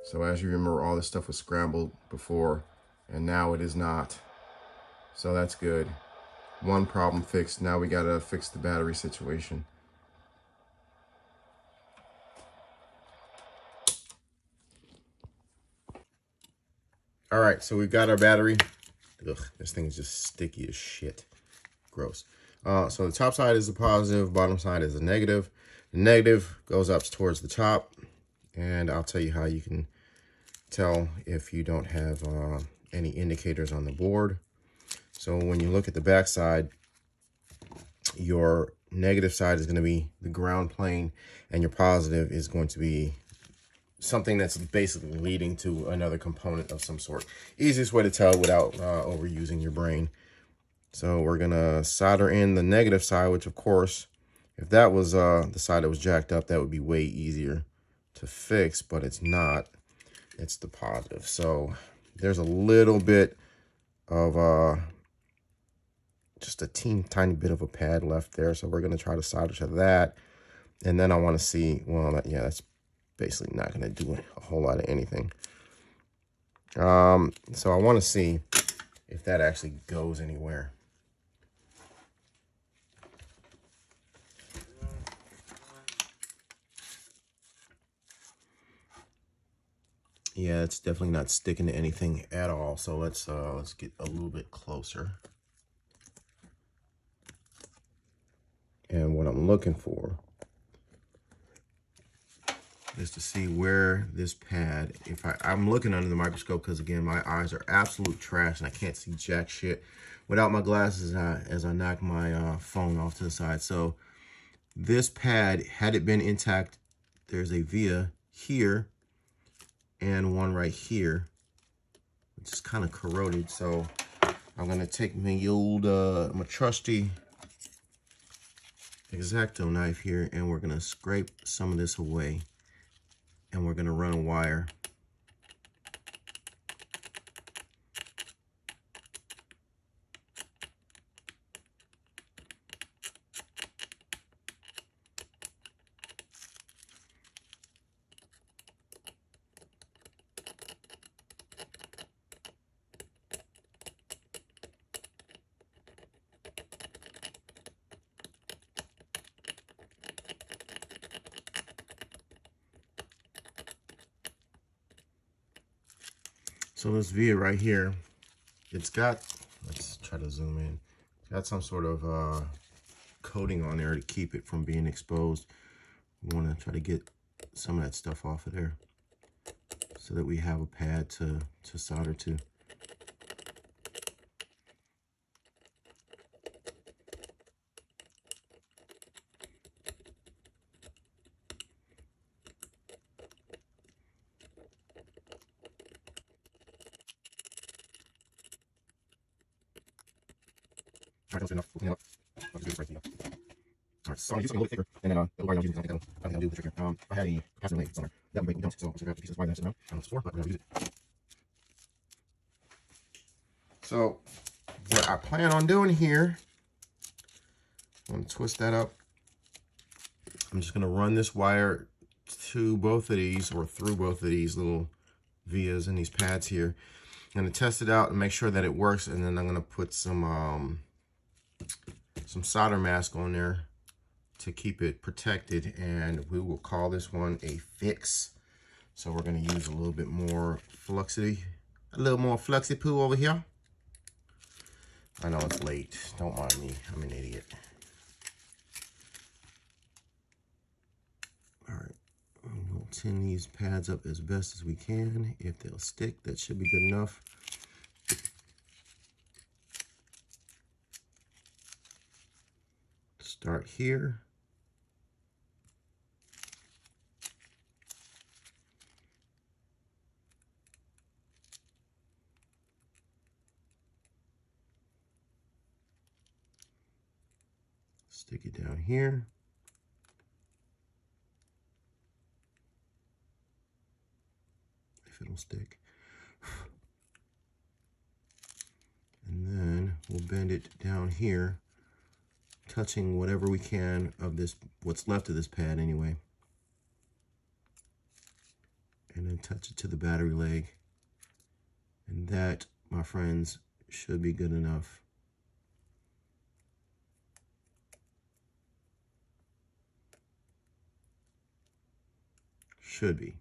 So as you remember, all this stuff was scrambled before, and now it is not. So that's good. One problem fixed. Now we gotta fix the battery situation. All right, so we've got our battery. Ugh, this thing is just sticky as shit. Gross. So the top side is the positive, bottom side is the negative. The negative goes up towards the top, and I'll tell you how you can tell if you don't have any indicators on the board. So when you look at the back side, your negative side is going to be the ground plane, and your positive is going to be something that's basically leading to another component of some sort. Easiest way to tell without overusing your brain. So we're gonna solder in the negative side, which of course, if that was the side that was jacked up, that would be way easier to fix, but it's not. It's the positive. So there's a little bit of just a tiny bit of a pad left there. So we're gonna try to solder to that. And then I wanna see, well, yeah, that's basically not going to do a whole lot of anything. So I want to see if that actually goes anywhere. Yeah, it's definitely not sticking to anything at all. So let's get a little bit closer. And what I'm looking for is to see where this pad, if I'm looking under the microscope, because again, my eyes are absolute trash and I can't see jack shit without my glasses as I knock my phone off to the side. So this pad, had it been intact, there's a via here and one right here, which is kind of corroded. So I'm gonna take my old, my trusty X-Acto knife here, and we're gonna scrape some of this away. And we're gonna run a wire. So this via right here, it's got, let's try to zoom in, it's got some sort of coating on there to keep it from being exposed. We want to try to get some of that stuff off of there so that we have a pad to solder to. All right, that's enough. We'll clean it up. I'll just do this right here. All right, so I'm using a little bit thicker, and then the wire I'm using is I think I'll do the trick here. I had a capacitor link somewhere. That would make me don't, so I'm just gonna have to piece this wire that I'm sitting around. I don't know what it's for, but we're gonna use it. So, what I plan on doing here, I'm gonna twist that up. I'm just gonna run this wire to both of these, or through both of these little vias and these pads here. I'm gonna test it out and make sure that it works, and then I'm gonna put some solder mask on there to keep it protected, and we will call this one a fix. So we're gonna use a little bit more fluxy poo over here. I know it's late, don't mind me, I'm an idiot. All right, we'll tin these pads up as best as we can. If they'll stick, that should be good enough. Start here. Stick it down here. If it'll stick. And then we'll bend it down here, touching whatever we can of this, what's left of this pad anyway. And then touch it to the battery leg. And that, my friends, should be good enough. Should be.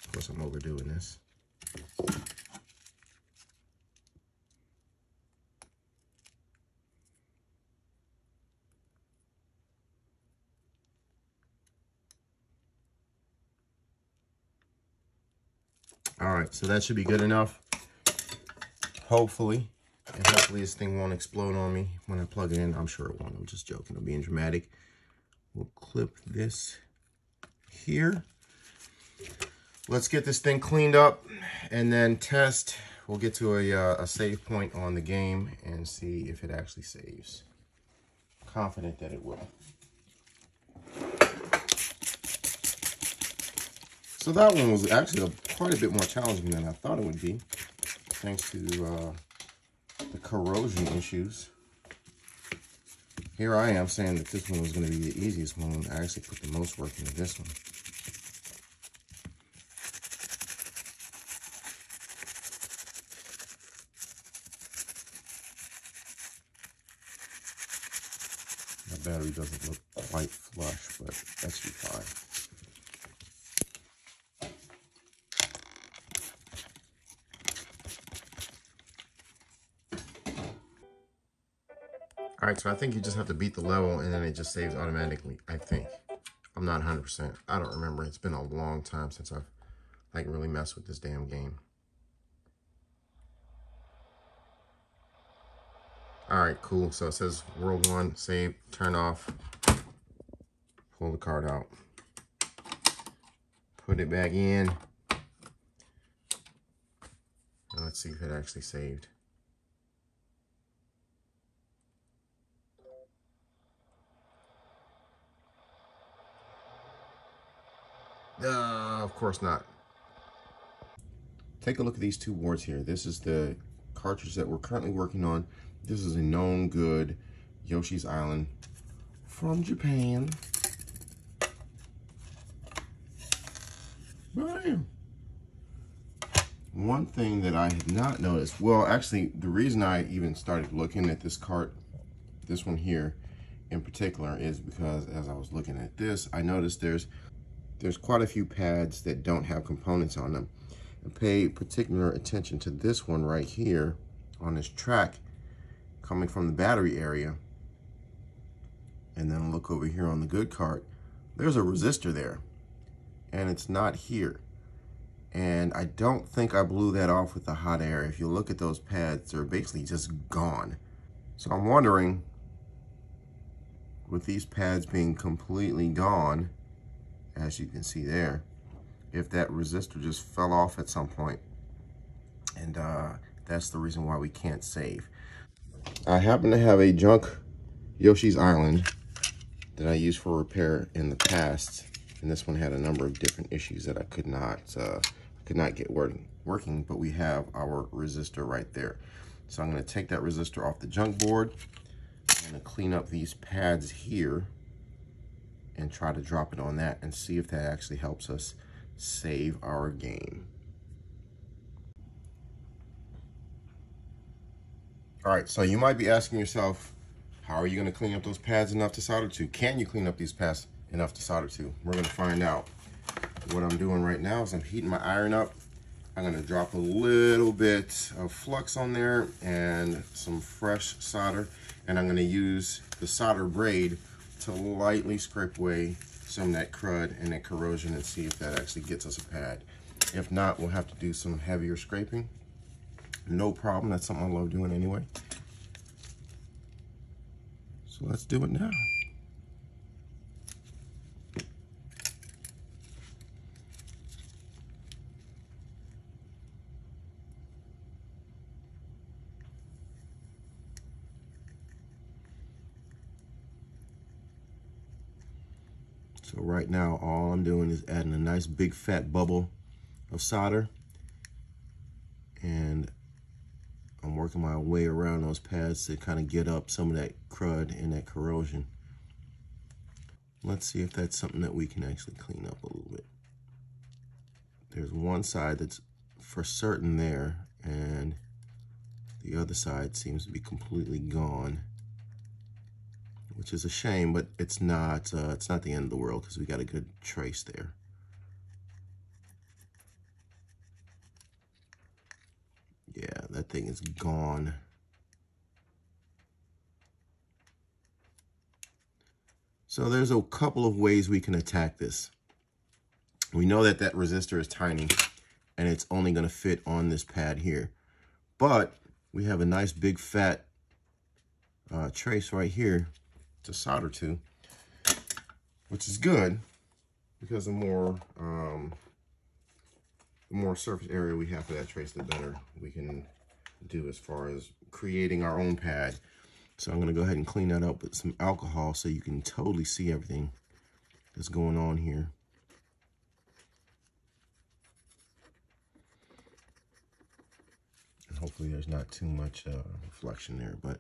Of course, I'm overdoing this. All right, so that should be good enough. Hopefully. And hopefully this thing won't explode on me when I plug it in. I'm sure it won't. I'm just joking. I'm being dramatic. We'll clip this here. Let's get this thing cleaned up and then test. We'll get to a save point on the game and see if it actually saves. Confident that it will. So that one was actually quite a bit more challenging than I thought it would be, thanks to the corrosion issues. Here I am saying that this one was going to be the easiest one. I actually put the most work into this one. The battery doesn't look quite flush, but that should be fine. All right, so I think you just have to beat the level and then it just saves automatically, I think. I'm not 100%. I don't remember. It's been a long time since I've like really messed with this damn game. All right, cool. So it says World 1, save, turn off, pull the card out, put it back in. And let's see if it actually saved. Of course not. Take a look at these two boards here. This is the cartridge that we're currently working on. This is a known good Yoshi's Island from Japan. Bam. One thing that I had not noticed, well, actually, the reason I even started looking at this cart, this one here in particular, is because as I was looking at this, I noticed there's quite a few pads that don't have components on them. And pay particular attention to this one right here on this track coming from the battery area. and then look over here on the good cart, there's a resistor there, and it's not here. And I don't think I blew that off with the hot air. If you look at those pads, they're basically just gone. So I'm wondering, with these pads being completely gone, as you can see there, if that resistor just fell off at some point. And that's the reason why we can't save. I happen to have a junk Yoshi's Island that I used for repair in the past, and this one had a number of different issues that I could not get working, but we have our resistor right there. So I'm going to take that resistor off the junk board. I'm going to clean up these pads here and try to drop it on that and see if that actually helps us save our game. All right, so you might be asking yourself, how are you going to clean up those pads enough to solder to? Can you clean up these pads enough to solder to? We're going to find out. What I'm doing right now is I'm heating my iron up. I'm going to drop a little bit of flux on there and some fresh solder, and I'm going to use the solder braid to lightly scrape away some of that crud and that corrosion and see if that actually gets us a pad. If not, we'll have to do some heavier scraping. No problem, that's something I love doing anyway. So let's do it now. So right now, all I'm doing is adding a nice big fat bubble of solder, and I'm working my way around those pads to kind of get up some of that crud and that corrosion. Let's see if that's something that we can actually clean up a little bit. There's one side that's for certain there, and the other side seems to be completely gone, which is a shame, but it's not the end of the world because we got a good trace there. Yeah, that thing is gone. So there's a couple of ways we can attack this. We know that that resistor is tiny and it's only going to fit on this pad here. But we have a nice big fat trace right here to solder to, which is good because the more surface area we have for that trace, the better we can do as far as creating our own pad. So I'm going to go ahead and clean that up with some alcohol so you can totally see everything that's going on here. And hopefully there's not too much reflection there, but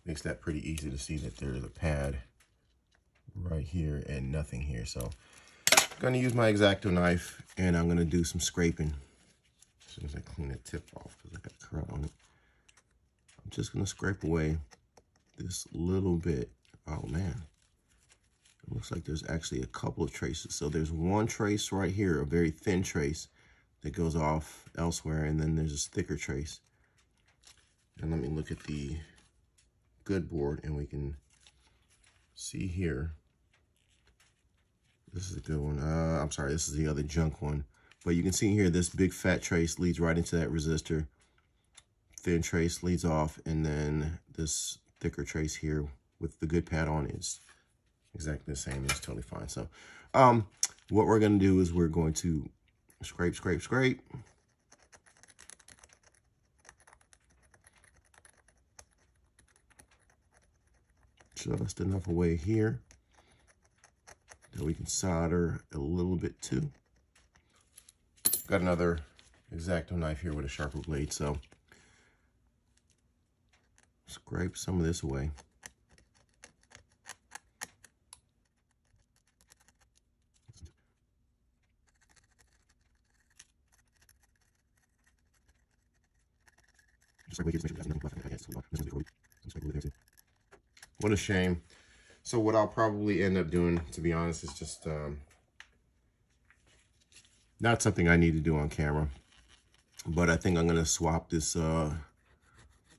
makes that pretty easy to see that there's a pad right here and nothing here. So I'm going to use my X-Acto knife and I'm going to do some scraping as soon as I clean the tip off because I got crud on it. I'm just going to scrape away this little bit. Oh man, it looks like there's actually a couple of traces. So there's one trace right here, a very thin trace that goes off elsewhere, and then there's this thicker trace. And let me look at the good board and we can see here. This is a good one. I'm sorry, this is the other junk one. But you can see here, this big fat trace leads right into that resistor. Thin trace leads off, and then this thicker trace here with the good pad on is exactly the same. It's totally fine. So what we're going to do is we're going to scrape, scrape, scrape. Just enough away here that we can solder a little bit too. Got another X-Acto knife here with a sharper blade, so scrape some of this away. What a shame. So what I'll probably end up doing, to be honest, is just not something I need to do on camera, but I think I'm going to swap this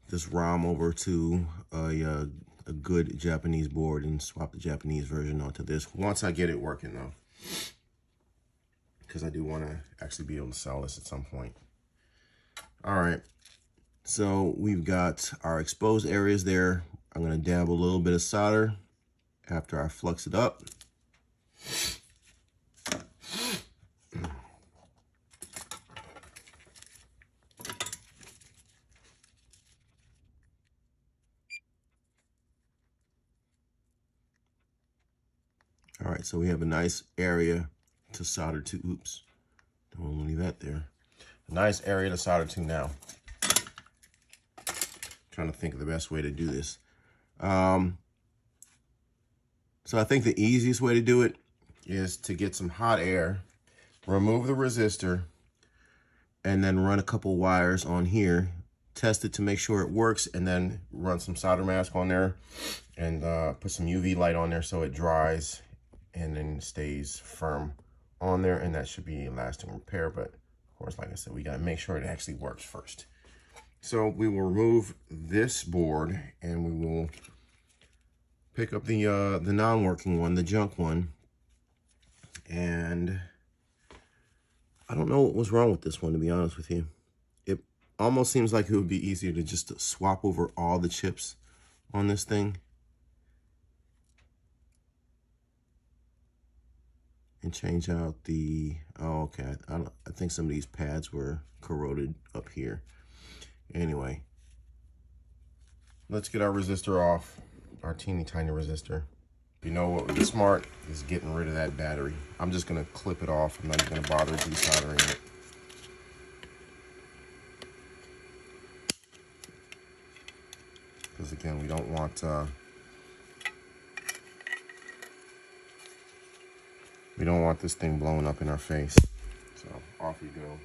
this ROM over to a good Japanese board and swap the Japanese version onto this once I get it working though, because I do want to actually be able to sell this at some point. All right, so we've got our exposed areas there. I'm going to dab a little bit of solder after I flux it up. All right, so we have a nice area to solder to. Oops, don't want to leave that there. A nice area to solder to now. Trying to think of the best way to do this. So I think the easiest way to do it is to get some hot air, remove the resistor, and then run a couple wires on here, test it to make sure it works, and then run some solder mask on there and put some UV light on there so it dries and then stays firm on there, and that should be a lasting repair. But of course, like I said, we gotta make sure it actually works first. So we will remove this board and we will pick up the non-working one, the junk one. And I don't know what was wrong with this one, to be honest with you. It almost seems like it would be easier to just swap over all the chips on this thing and change out the, oh, okay. I think some of these pads were corroded up here. Anyway, let's get our resistor off, our teeny tiny resistor. You know what would be smart is getting rid of that battery. I'm just gonna clip it off. I'm not even gonna bother desoldering it. Because again, we don't want this thing blowing up in our face. So off you go.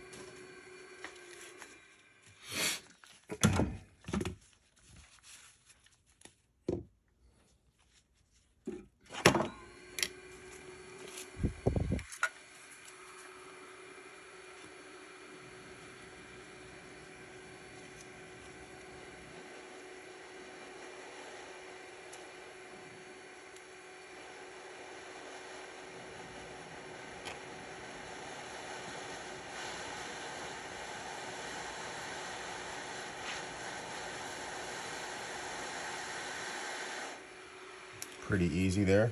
Pretty easy there.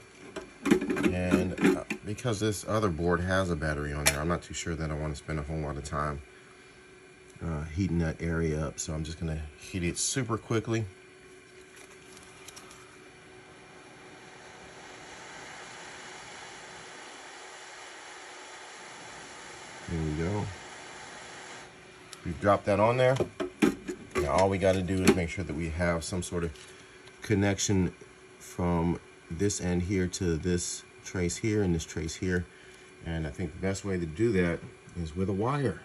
And because this other board has a battery on there, I'm not too sure that I want to spend a whole lot of time heating that area up. So I'm just going to heat it super quickly. There we go. We've dropped that on there. Now all we got to do is make sure that we have some sort of connection from this end here to this trace here and this trace here. And I think the best way to do that is with a wire.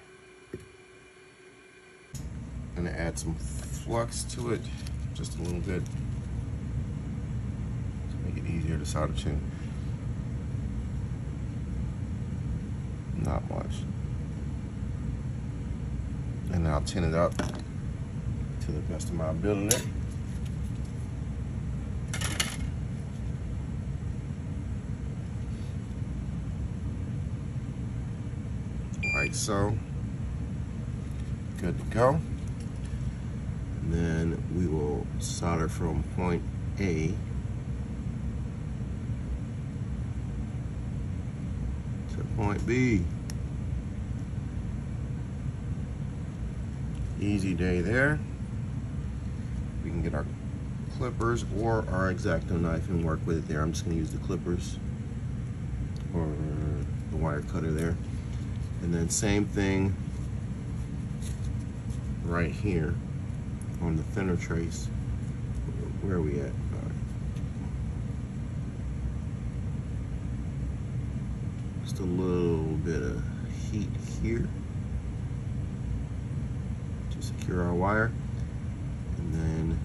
I'm gonna add some flux to it, just a little bit, to make it easier to solder to. Not much. And then I'll tin it up to the best of my ability. Like so. Good to go. And then we will solder from point A to point B. Easy day there. We can get our clippers or our X-Acto knife and work with it there. I'm just going to use the clippers or the wire cutter there. And then same thing right here on the thinner trace. Where are we at? All right. Just a little bit of heat here to secure our wire. And then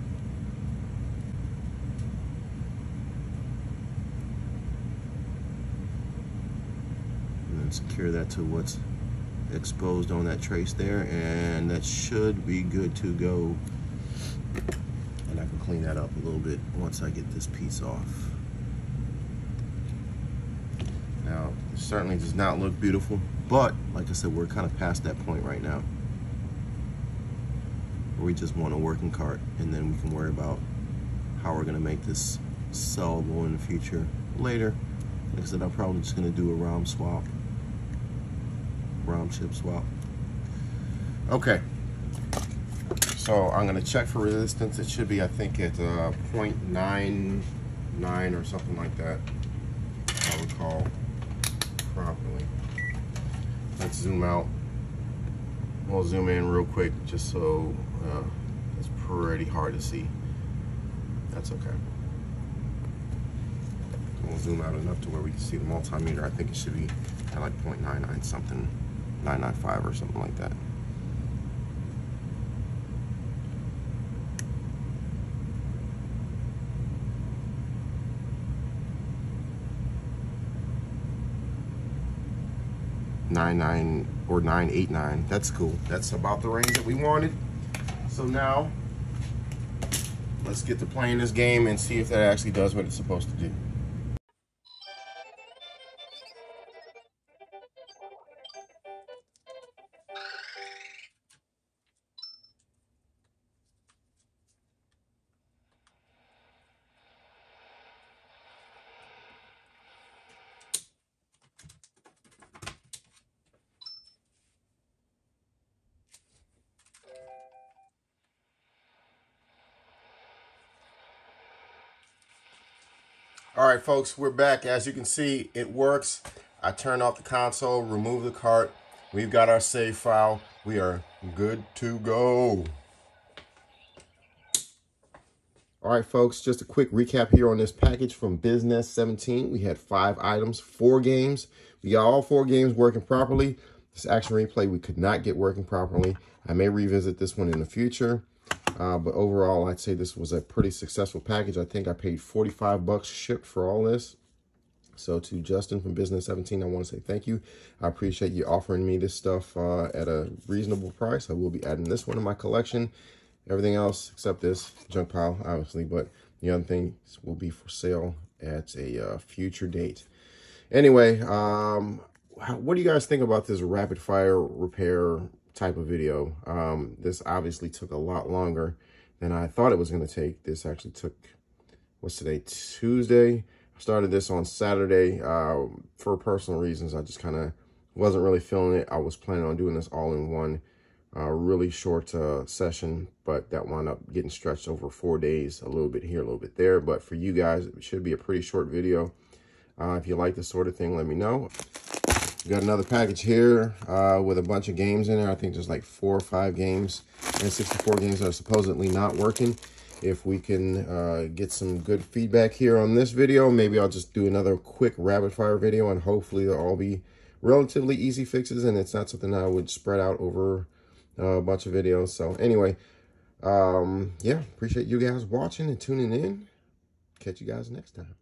secure that to what's exposed on that trace there, and that should be good to go. And I can clean that up a little bit once I get this piece off. Now, it certainly does not look beautiful, but like I said, we're kind of past that point right now. We just want a working cart, and then we can worry about how we're gonna make this sellable in the future later. Like I said, I'm probably just gonna do a ROM chip swap. Okay, so I'm gonna check for resistance. It should be, I think, at 0.99 or something like that, if I recall properly. Let's zoom out. We'll zoom in real quick just so it's pretty hard to see. That's okay. We'll zoom out enough to where we can see the multimeter. I think it should be at like 0.99 something, 995 or something like that. .99 or 989. That's cool. That's about the range that we wanted. So now let's get to playing this game and see if that actually does what it's supposed to do. All right, folks, we're back. As you can see, it works. I turned off the console, removed the cart. We've got our save file. We are good to go. All right, folks, just a quick recap here on this package from bizzNES17. We had 5 items, 4 games. We got all 4 games working properly. This action replay we could not get working properly. I may revisit this one in the future. But overall, I'd say this was a pretty successful package. I think I paid 45 bucks shipped for all this. So to Justin from bizzNES17, I want to say thank you. I appreciate you offering me this stuff at a reasonable price. I will be adding this one to my collection. Everything else except this junk pile, obviously, but the other things will be for sale at a future date. Anyway, what do you guys think about this rapid fire repair type of video? This obviously took a lot longer than I thought it was going to take. This actually took, what's today, Tuesday? I started this on Saturday. For personal reasons, I just kind of wasn't really feeling it. I was planning on doing this all in one really short session, but that wound up getting stretched over 4 days, a little bit here, a little bit there. But for you guys, it should be a pretty short video. If you like this sort of thing, let me know. We got another package here with a bunch of games in there. I think there's like 4 or 5 games and 64 games that are supposedly not working. If we can get some good feedback here on this video, maybe I'll just do another quick rapid fire video, and hopefully they'll all be relatively easy fixes, and it's not something I would spread out over a bunch of videos. So anyway, yeah, appreciate you guys watching and tuning in. Catch you guys next time.